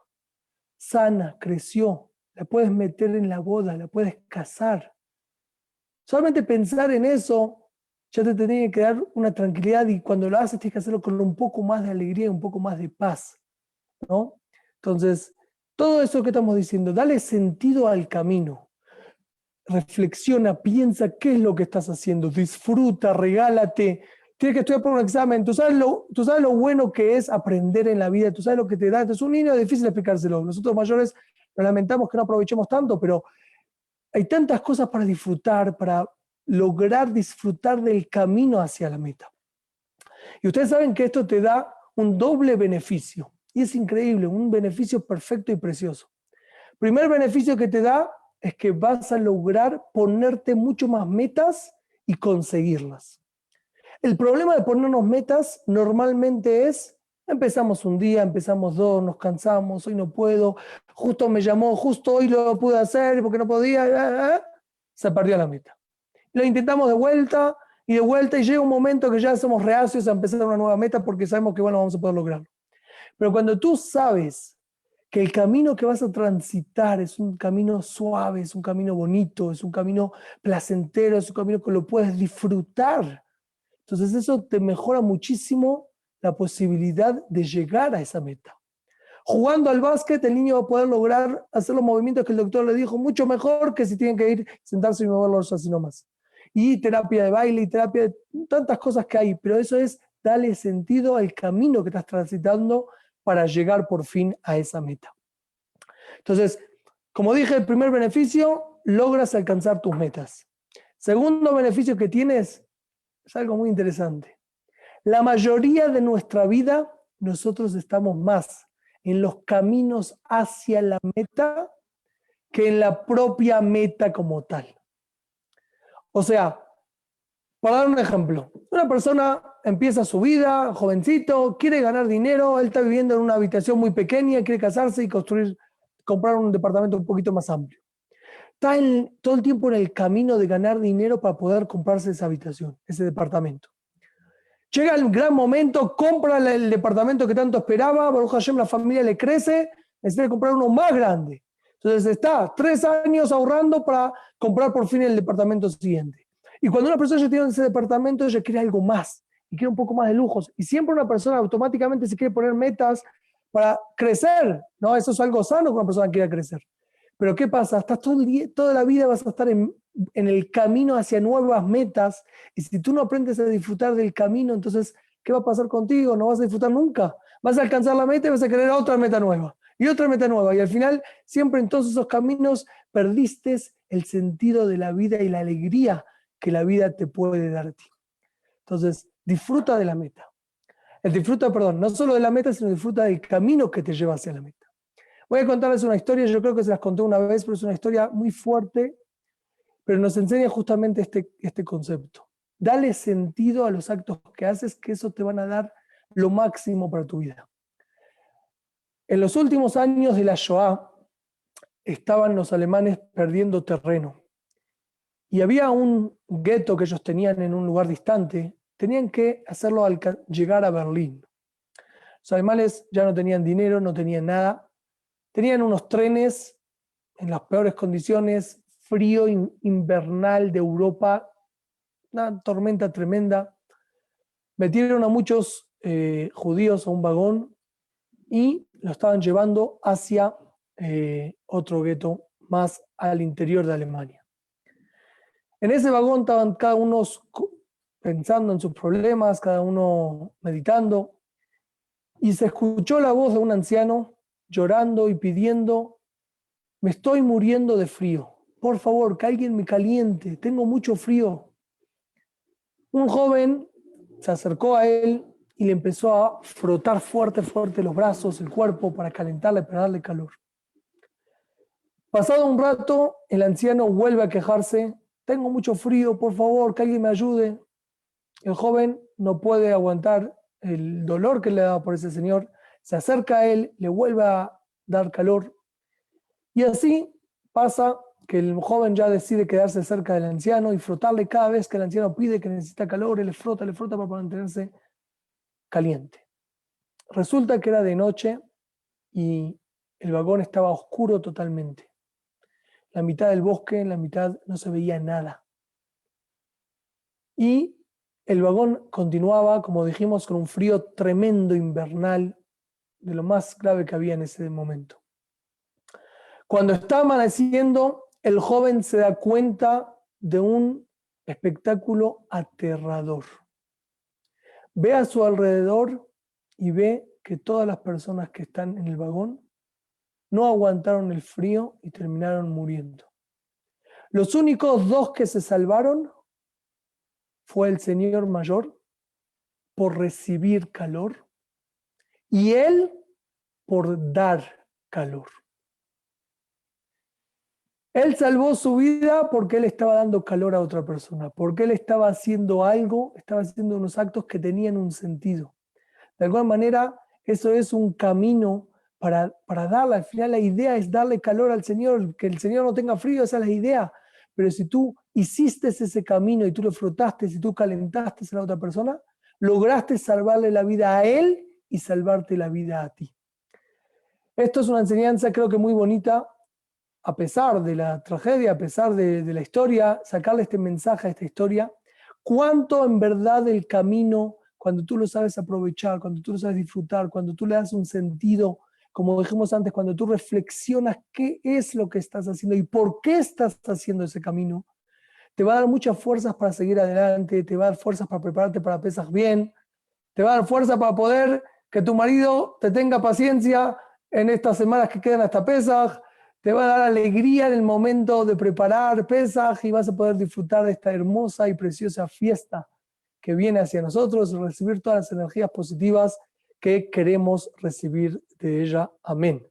sana, creció, la puedes meter en la boda, la puedes casar. Solamente pensar en eso ya te tiene que dar una tranquilidad, y cuando lo haces tienes que hacerlo con un poco más de alegría, un poco más de paz, ¿no? Entonces, todo eso que estamos diciendo, dale sentido al camino. Reflexiona, piensa qué es lo que estás haciendo, disfruta, regálate. Tienes que estudiar por un examen. Tú sabes lo bueno que es aprender en la vida, tú sabes lo que te da. Entonces, un niño es difícil explicárselo. Nosotros mayores nos lamentamos que no aprovechemos tanto, pero hay tantas cosas para disfrutar, para lograr disfrutar del camino hacia la meta. Y ustedes saben que esto te da un doble beneficio. Y es increíble, un beneficio perfecto y precioso. Primer beneficio que te da es que vas a lograr ponerte mucho más metas y conseguirlas. El problema de ponernos metas normalmente es, empezamos un día, empezamos 2, nos cansamos, hoy no puedo, justo me llamó, justo hoy lo pude hacer porque no podía, se perdió la meta. Lo intentamos de vuelta y llega un momento que ya somos reacios a empezar una nueva meta porque sabemos que bueno, vamos a poder lograrlo. Pero cuando tú sabes que el camino que vas a transitar es un camino suave, es un camino bonito, es un camino placentero, es un camino que lo puedes disfrutar, entonces eso te mejora muchísimo la posibilidad de llegar a esa meta. Jugando al básquet, el niño va a poder lograr hacer los movimientos que el doctor le dijo mucho mejor que si tienen que ir, sentarse y moverlos así nomás. Y terapia de baile, y terapia de tantas cosas que hay, pero eso es darle sentido al camino que estás transitando para llegar por fin a esa meta. Entonces, como dije, el primer beneficio, logras alcanzar tus metas. Segundo beneficio que tienes es algo muy interesante. La mayoría de nuestra vida, nosotros estamos más en los caminos hacia la meta que en la propia meta como tal. O sea, para dar un ejemplo, una persona empieza su vida, jovencito, quiere ganar dinero, él está viviendo en una habitación muy pequeña, quiere casarse y comprar un departamento un poquito más amplio. Está todo el tiempo en el camino de ganar dinero para poder comprarse esa habitación, ese departamento. Llega el gran momento, compra el departamento que tanto esperaba, Baruch Hashem, la familia le crece, necesita comprar uno más grande. Entonces está 3 años ahorrando para comprar por fin el departamento siguiente. Y cuando una persona ya tiene ese departamento, ella quiere algo más y quiere un poco más de lujos. Y siempre una persona automáticamente se quiere poner metas para crecer, ¿no? Eso es algo sano que una persona quiera crecer. Pero ¿qué pasa? Estás todo el día, toda la vida vas a estar en el camino hacia nuevas metas, y si tú no aprendes a disfrutar del camino, entonces, ¿qué va a pasar contigo? No vas a disfrutar nunca. Vas a alcanzar la meta y vas a querer otra meta nueva, y otra meta nueva, y al final, siempre en todos esos caminos, perdiste el sentido de la vida y la alegría que la vida te puede dar a ti. Entonces, disfruta de la meta. No solo de la meta, sino disfruta del camino que te lleva hacia la meta. Voy a contarles una historia, yo creo que se las conté una vez, pero es una historia muy fuerte, pero nos enseña justamente este concepto. Dale sentido a los actos que haces, que eso te van a dar lo máximo para tu vida. En los últimos años de la Shoah, estaban los alemanes perdiendo terreno. Y había un gueto que ellos tenían en un lugar distante, tenían que hacerlo llegar a Berlín. Los alemanes ya no tenían dinero, no tenían nada. Tenían unos trenes en las peores condiciones, frío invernal de Europa, una tormenta tremenda. Metieron a muchos judíos a un vagón y lo estaban llevando hacia otro gueto más al interior de Alemania. En ese vagón estaban cada uno pensando en sus problemas, cada uno meditando, y se escuchó la voz de un anciano llorando y pidiendo: me estoy muriendo de frío, por favor, que alguien me caliente, tengo mucho frío. Un joven se acercó a él y le empezó a frotar fuerte los brazos, el cuerpo, para calentarle, para darle calor. Pasado un rato, el anciano vuelve a quejarse: tengo mucho frío, por favor, que alguien me ayude. El joven no puede aguantar el dolor que le da por ese señor, se acerca a él, le vuelve a dar calor. Y así pasa que el joven ya decide quedarse cerca del anciano y frotarle cada vez que el anciano pide que necesita calor, él le frota para mantenerse caliente. Resulta que era de noche y el vagón estaba oscuro totalmente. La mitad del bosque, en la mitad no se veía nada. Y el vagón continuaba, como dijimos, con un frío tremendo invernal, de lo más grave que había en ese momento. Cuando está amaneciendo, el joven se da cuenta de un espectáculo aterrador. Ve a su alrededor y ve que todas las personas que están en el vagón no aguantaron el frío y terminaron muriendo. Los únicos 2 que se salvaron fue el señor mayor por recibir calor y él por dar calor. Él salvó su vida porque él estaba dando calor a otra persona, porque él estaba haciendo algo, estaba haciendo unos actos que tenían un sentido. De alguna manera, eso es un camino para darle. Al final la idea es darle calor al Señor, que el Señor no tenga frío, esa es la idea. Pero si tú hiciste ese camino y tú lo frotaste, si tú calentaste a la otra persona, lograste salvarle la vida a él y salvarte la vida a ti. Esto es una enseñanza, creo que muy bonita, a pesar de la tragedia, a pesar de la historia, sacarle este mensaje a esta historia. Cuánto en verdad el camino, cuando tú lo sabes aprovechar, cuando tú lo sabes disfrutar, cuando tú le das un sentido, como dijimos antes, cuando tú reflexionas qué es lo que estás haciendo y por qué estás haciendo ese camino, te va a dar muchas fuerzas para seguir adelante, te va a dar fuerzas para prepararte para Pesaj bien, te va a dar fuerza para poder que tu marido te tenga paciencia en estas semanas que quedan hasta Pesaj, te va a dar alegría en el momento de preparar Pesaj y vas a poder disfrutar de esta hermosa y preciosa fiesta que viene hacia nosotros, recibir todas las energías positivas que queremos recibir de ella. Amén.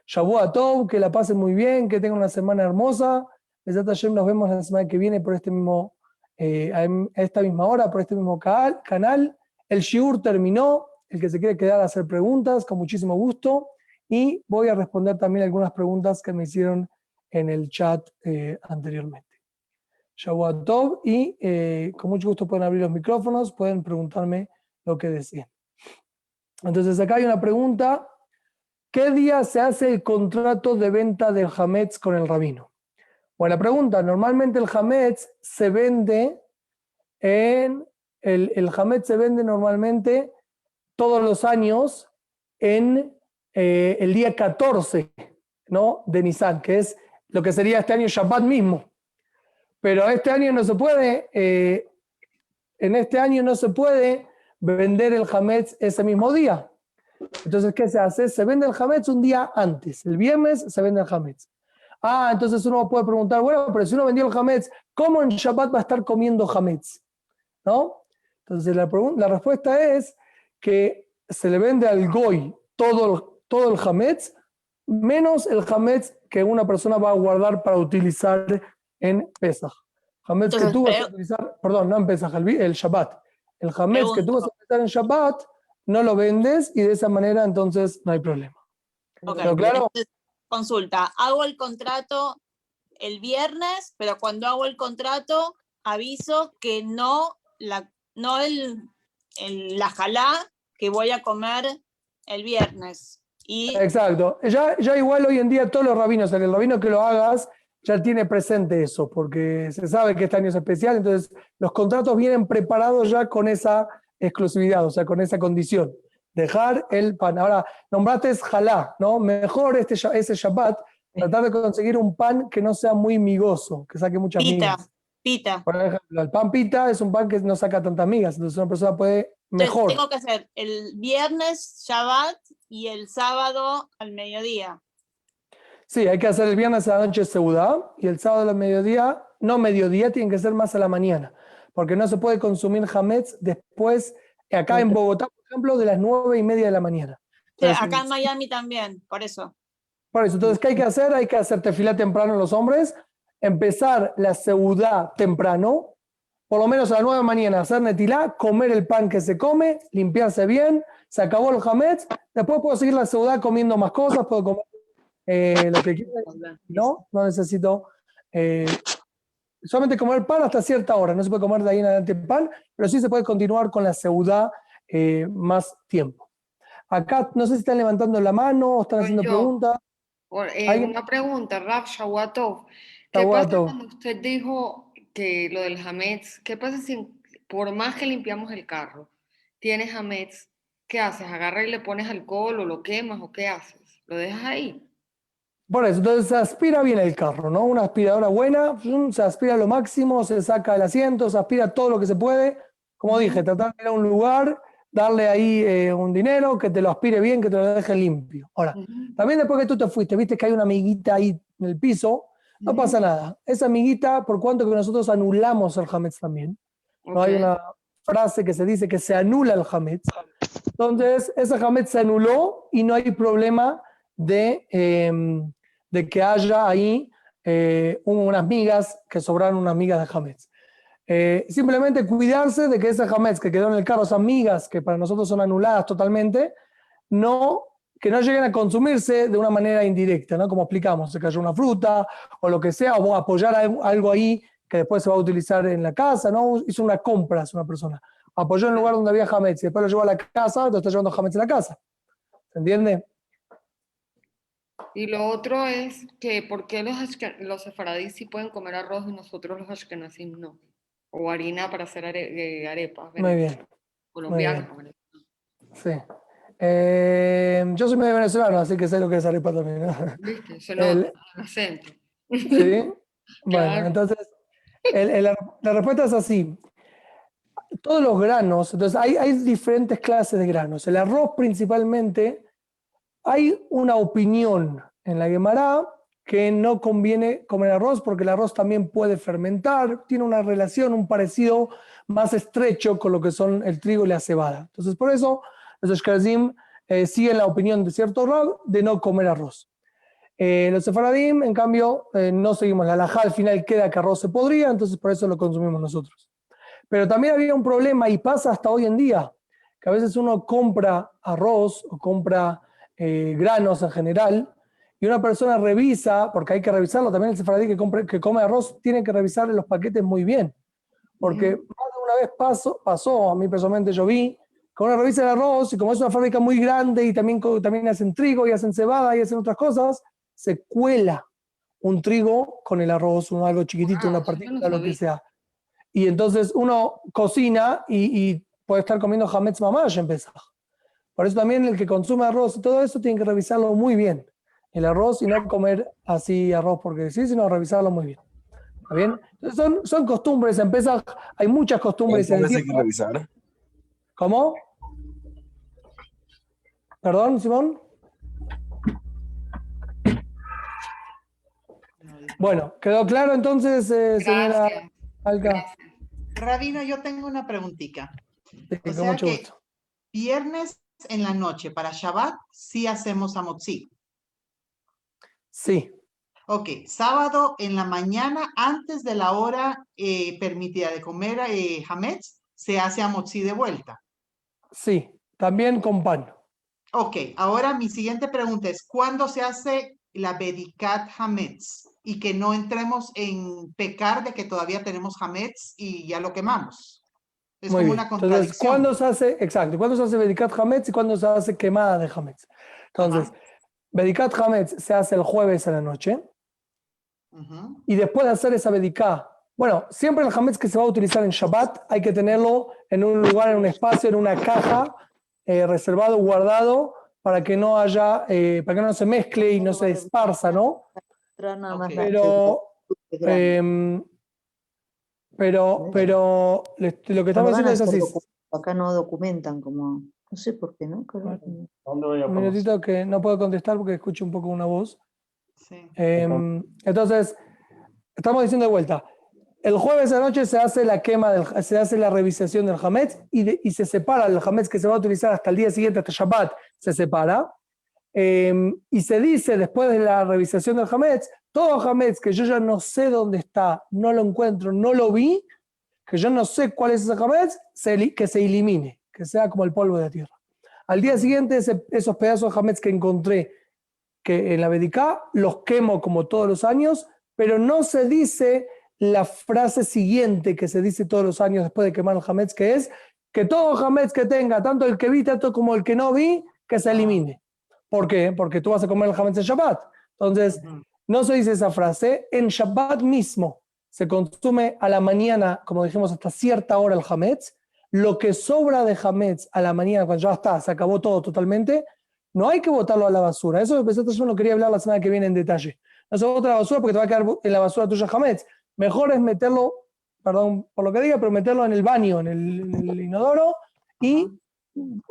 Shavua Tov, que la pasen muy bien, que tengan una semana hermosa. Besat Hashem, nos vemos la semana que viene por este mismo, a esta misma hora, por este mismo canal. El shiur terminó, el que se quiere quedar a hacer preguntas, con muchísimo gusto. Y voy a responder también algunas preguntas que me hicieron en el chat anteriormente. Shavua Tov, y con mucho gusto pueden abrir los micrófonos, pueden preguntarme lo que deseen. Entonces acá hay una pregunta. ¿Qué día se hace el contrato de venta del Hametz con el rabino? Buena pregunta. Normalmente el Hametz se vende el Hametz se vende normalmente todos los años en el día 14, ¿no?, de Nisan, que es lo que sería este año Shabbat mismo. Pero este año no se puede, en este año no se puede vender el Hametz ese mismo día. Entonces, ¿qué se hace? Se vende el Hametz un día antes. El viernes se vende el Hametz. Entonces uno puede preguntar, bueno, pero si uno vendió el Hametz, ¿cómo en Shabbat va a estar comiendo Hametz? ¿No? Entonces la respuesta es que se le vende al Goy todo el Hametz, menos el Hametz que una persona va a guardar para utilizar en Pesach. Hametz que tú vas a utilizar, perdón, no en Pesach, el Shabbat. El Hametz que tú vas a utilizar en Shabbat, no lo vendes y de esa manera entonces no hay problema. Okay. ¿Pero claro? Entonces, consulta, hago el contrato el viernes, pero cuando hago el contrato aviso que no la jalá que voy a comer el viernes. Exacto. Ya igual hoy en día todos los rabinos, el rabino que lo hagas ya tiene presente eso, porque se sabe que este año es especial, entonces los contratos vienen preparados ya con esa exclusividad, o sea, con esa condición. Dejar el pan. Ahora, nombraste jalá, ¿no? Mejor ese Shabbat, tratar de conseguir un pan que no sea muy migoso, que saque muchas migas. Pita. Por ejemplo, el pan pita es un pan que no saca tantas migas, entonces una persona puede mejor. Entonces, tengo que hacer el viernes Shabbat y el sábado al mediodía. Sí, hay que hacer el viernes a la noche Seudá y el sábado al mediodía, no mediodía, tiene que ser más a la mañana, porque no se puede consumir Hametz después, acá en Bogotá, por ejemplo, de las 9:30 de la mañana. Entonces, sí, acá en Miami también, por eso. Por eso, entonces, ¿qué hay que hacer? Hay que hacer tefilá temprano los hombres, empezar la Seudá temprano, por lo menos a las 9 de la mañana, hacer netilá, comer el pan que se come, limpiarse bien, se acabó el Hametz, después puedo seguir la Seudá comiendo más cosas, puedo comer lo que quiera, no necesito solamente comer pan hasta cierta hora, no se puede comer de ahí en adelante pan, pero sí se puede continuar con la Seudá más tiempo. Acá no sé si están levantando la mano o están haciendo preguntas. Una pregunta, Rav Shawatov. ¿Qué pasa cuando usted dijo que lo del Hametz, qué pasa si por más que limpiamos el carro, tienes Hametz, ¿qué haces? ¿Agarras y le pones alcohol o lo quemas o qué haces? ¿Lo dejas ahí? Por eso, entonces se aspira bien el carro, ¿no? Una aspiradora buena, se aspira lo máximo, se saca el asiento, se aspira todo lo que se puede. Como dije, tratar de ir a un lugar, darle ahí un dinero, que te lo aspire bien, que te lo deje limpio. Ahora, también después que tú te fuiste, viste que hay una amiguita ahí en el piso, no pasa nada. Esa amiguita, por cuanto que nosotros anulamos el Hametz también, ¿no? Hay una frase que se dice que se anula el Hametz. Entonces, ese Hametz se anuló y no hay problema de que haya ahí unas migas, que sobraron unas migas de Hametz. Simplemente cuidarse de que ese Hametz que quedó en el carro, esas migas que para nosotros son anuladas totalmente, que no lleguen a consumirse de una manera indirecta, ¿no? Como explicamos, se cayó una fruta o lo que sea, o apoyar algo ahí que después se va a utilizar en la casa, ¿no? Hizo una compra una persona, apoyó en el lugar donde había Hametz y después lo llevó a la casa, lo está llevando Hametz a la casa. ¿Se entiende? Y lo otro es que ¿por qué los sefaradíes sí pueden comer arroz y nosotros los ashkenazim no? O harina para hacer arepas. Muy bien. Colombianos. Sí. Yo soy medio venezolano, así que sé lo que es arepa también, ¿no? ¿Viste? Se nota el acento. Sí. Bueno, Claro. entonces, la respuesta es así. Todos los granos, entonces hay diferentes clases de granos. El arroz principalmente, hay una opinión en la Guemará que no conviene comer arroz porque el arroz también puede fermentar, tiene una relación, un parecido más estrecho con lo que son el trigo y la cebada. Entonces, por eso los Ashkenazim siguen la opinión de cierto rab de no comer arroz. Los sefaradim, en cambio, no seguimos la halajá, al final queda que arroz se podría, entonces por eso lo consumimos nosotros. Pero también había un problema, y pasa hasta hoy en día, que a veces uno compra arroz o compra granos en general, y una persona revisa, porque hay que revisarlo, también el sefaradí que come arroz tiene que revisar los paquetes muy bien, porque más de una vez pasó, a mí personalmente yo vi, que uno revisa el arroz y como es una fábrica muy grande y también hacen trigo y hacen cebada y hacen otras cosas, se cuela un trigo con el arroz, algo chiquitito, una partícula, lo que sea. Y entonces uno cocina y puede estar comiendo hametz mamash en Pesaj. Por eso también el que consume arroz y todo eso tiene que revisarlo muy bien. El arroz y no comer así arroz porque sí, sino revisarlo muy bien. ¿Está bien? Entonces son costumbres en Pesaj. Hay muchas costumbres en el ¿Cuántas hay que tiempo. revisar? ¿Cómo? ¿Perdón, Simón? Bueno, ¿quedó claro entonces, señora Alca? Rabino, yo tengo una preguntita. Sí, O con sea mucho que gusto. viernes en la noche para Shabbat sí hacemos hamotzi. Sí, Ok, sábado en la mañana antes de la hora permitida de comer hametz se hace hamotzi de vuelta. sí, también con pan. Ok, ahora mi siguiente pregunta es, ¿cuándo se hace la Bedikat Hametz? Y que no entremos en pecar de que todavía tenemos Hametz y ya lo quemamos. Es Muy como bien. una Entonces, contradicción. ¿cuándo se hace, exacto, cuándo se hace Bedikat Hametz y cuándo se hace quemada de Hametz? Entonces, Ajá. Bedikat Hametz se hace el jueves a la noche Ujú. y después de hacer esa Bediká, bueno, siempre el Hametz que se va a utilizar en Shabbat hay que tenerlo en un lugar, en un espacio, en una caja, reservado, guardado, para que no haya, para que no se mezcle y no se esparza, ¿no? Ok. Pero lo que estamos diciendo es así. Acá no documentan como, no sé por qué, ¿no? Un minutito que no puedo contestar porque escucho un poco una voz. Sí. Entonces, estamos diciendo de vuelta. El jueves a la noche se hace la quema, se hace la revisación del hametz y se separa el hametz que se va a utilizar hasta el día siguiente, hasta Shabbat, se separa. Y se dice después de la revisación del hametz, todo hametz que yo ya no sé dónde está, no lo encuentro, no lo vi, que yo no sé cuál es ese hametz, que se elimine, que sea como el polvo de la tierra. Al día siguiente, esos pedazos de hametz que encontré que en la Bediká, los quemo como todos los años, pero no se dice la frase siguiente que se dice todos los años después de quemar el hametz, que es que todo hametz que tenga, tanto el que vi, tanto como el que no vi, que se elimine. ¿Por qué? Porque tú vas a comer el hametz en Shabbat. Entonces, no se dice esa frase. En Shabbat mismo se consume a la mañana, como dijimos, hasta cierta hora el hametz. Lo que sobra de hametz a la mañana, cuando ya está, se acabó todo totalmente, no hay que botarlo a la basura. Eso yo no quería hablar la semana que viene en detalle. No se bota a la basura porque te va a quedar en la basura tuya hametz. Mejor es meterlo, perdón por lo que diga, pero meterlo en el baño, en el inodoro y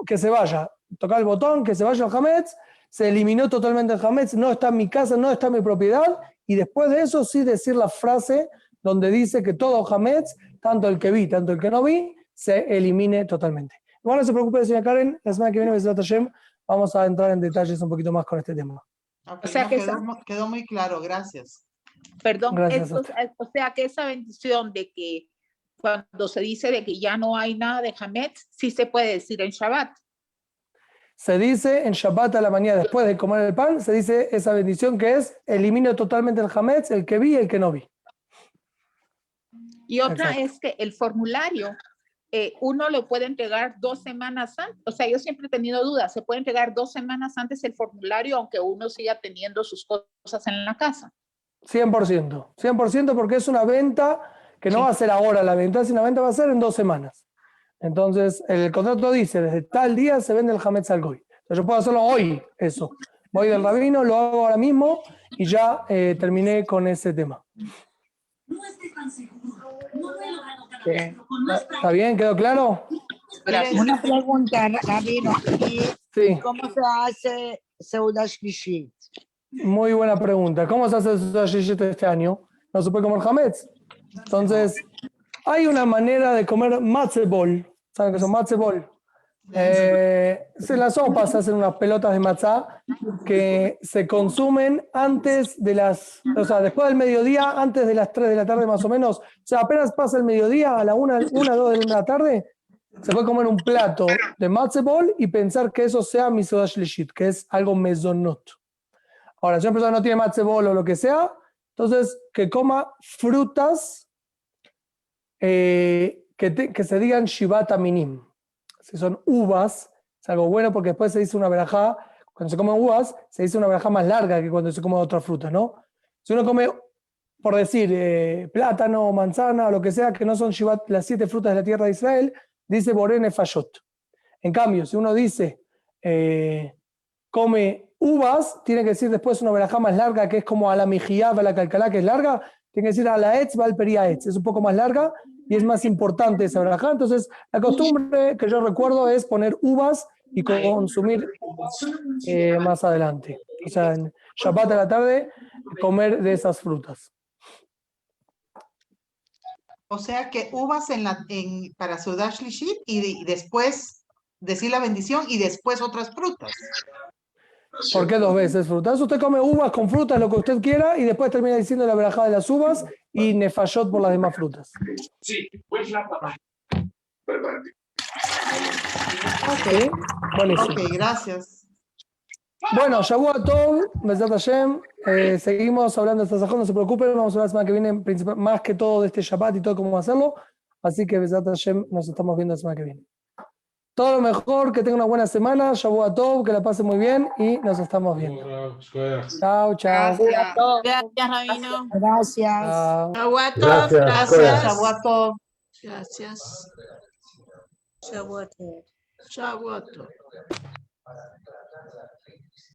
que se vaya. Tocar el botón, que se vaya el hametz. Se eliminó totalmente el hametz, no está en mi casa, no está en mi propiedad, y después de eso sí decir la frase donde dice que todo hametz, tanto el que vi, tanto el que no vi, se elimine totalmente. Igual no se preocupe, señora Karen, la semana que viene, Besat Hashem, vamos a entrar en detalles un poquito más con este tema. Okay, O sea que quedó muy claro, gracias. Perdón, Gracias, o sea que esa bendición de que cuando se dice de que ya no hay nada de hametz, sí se puede decir en Shabbat. Se dice en Shabbat a la mañana, después de comer el pan, se dice esa bendición que es, elimino totalmente el hametz, el que vi y el que no vi. Y otra Exacto. es que el formulario, uno lo puede entregar 2 semanas antes. O sea, yo siempre he tenido dudas, se puede entregar 2 semanas antes el formulario, aunque uno siga teniendo sus cosas en la casa. 100%, 100% porque es una venta que no va a ser ahora la venta, sino la venta va a ser en 2 semanas. Entonces, el contrato dice, desde tal día se vende el hametz al goy. Entonces, yo puedo hacerlo hoy, eso. Voy del rabino, lo hago ahora mismo y ya terminé con ese tema. ¿Está bien? ¿Quedó claro? Gracias. Una pregunta, rabino. Sí. ¿Cómo se hace Seuda Shlishit? Muy buena pregunta. ¿Cómo se hace el Seudat Shlishit este año? No se puede comer hametz. Entonces, hay una manera de comer matzah bol. ¿Saben qué son matzah bol? En la sopa se hacen unas pelotas de matzá que se consumen antes de las, o sea, después del mediodía, antes de las 3 de la tarde más o menos. O sea, apenas pasa el mediodía, a la 1, 2 de la tarde, se puede comer un plato de matzah bol y pensar que eso sea mi Seudat Shlishit, que es algo mezonot. Ahora, si una persona no tiene matzah bol o lo que sea, entonces que coma frutas que se digan Shivat Aminim. Si son uvas, es algo bueno porque después se dice una verajá, cuando se comen uvas, se dice una verajá más larga que cuando se come otra fruta, ¿no? Si uno come, por decir, plátano, manzana, o lo que sea, que no son Shivat, las 7 frutas de la tierra de Israel, dice Borene Fayot. En cambio, si uno dice, come uvas, tiene que decir después una verajá más larga, que es como a la mijiyá, a la calcalá, que es larga, tiene que decir a la etz, va al periaetz, es un poco más larga y es más importante esa verajá. Entonces, la costumbre que yo recuerdo es poner uvas y consumir más adelante. O sea, en Shabbat a la tarde, comer de esas frutas. O sea que uvas para Seudat Shlishit y después decir la bendición y después otras frutas. ¿Por qué 2 veces frutas? Usted come uvas con frutas, lo que usted quiera, y después termina diciendo la verajá de las uvas y nefayot por las demás frutas. Ok, Buenísimo. ok, gracias. Bueno, Shavua Tov, Bezat Hashem, seguimos hablando de esta sajón, no se preocupen, vamos a hablar la semana que viene más que todo de este Shabbat y todo cómo hacerlo, así que Bezat Hashem nos estamos viendo la semana que viene. Todo lo mejor, que tenga una buena semana, Shavua Tov, que la pase muy bien y nos estamos viendo. Chao, chao. Gracias. Gracias, Rabino. Gracias. Chao. Shavuot Tov, Gracias, gracias. Shabbat Tov. Gracias. Shavuot Tov. Shavuot Tov.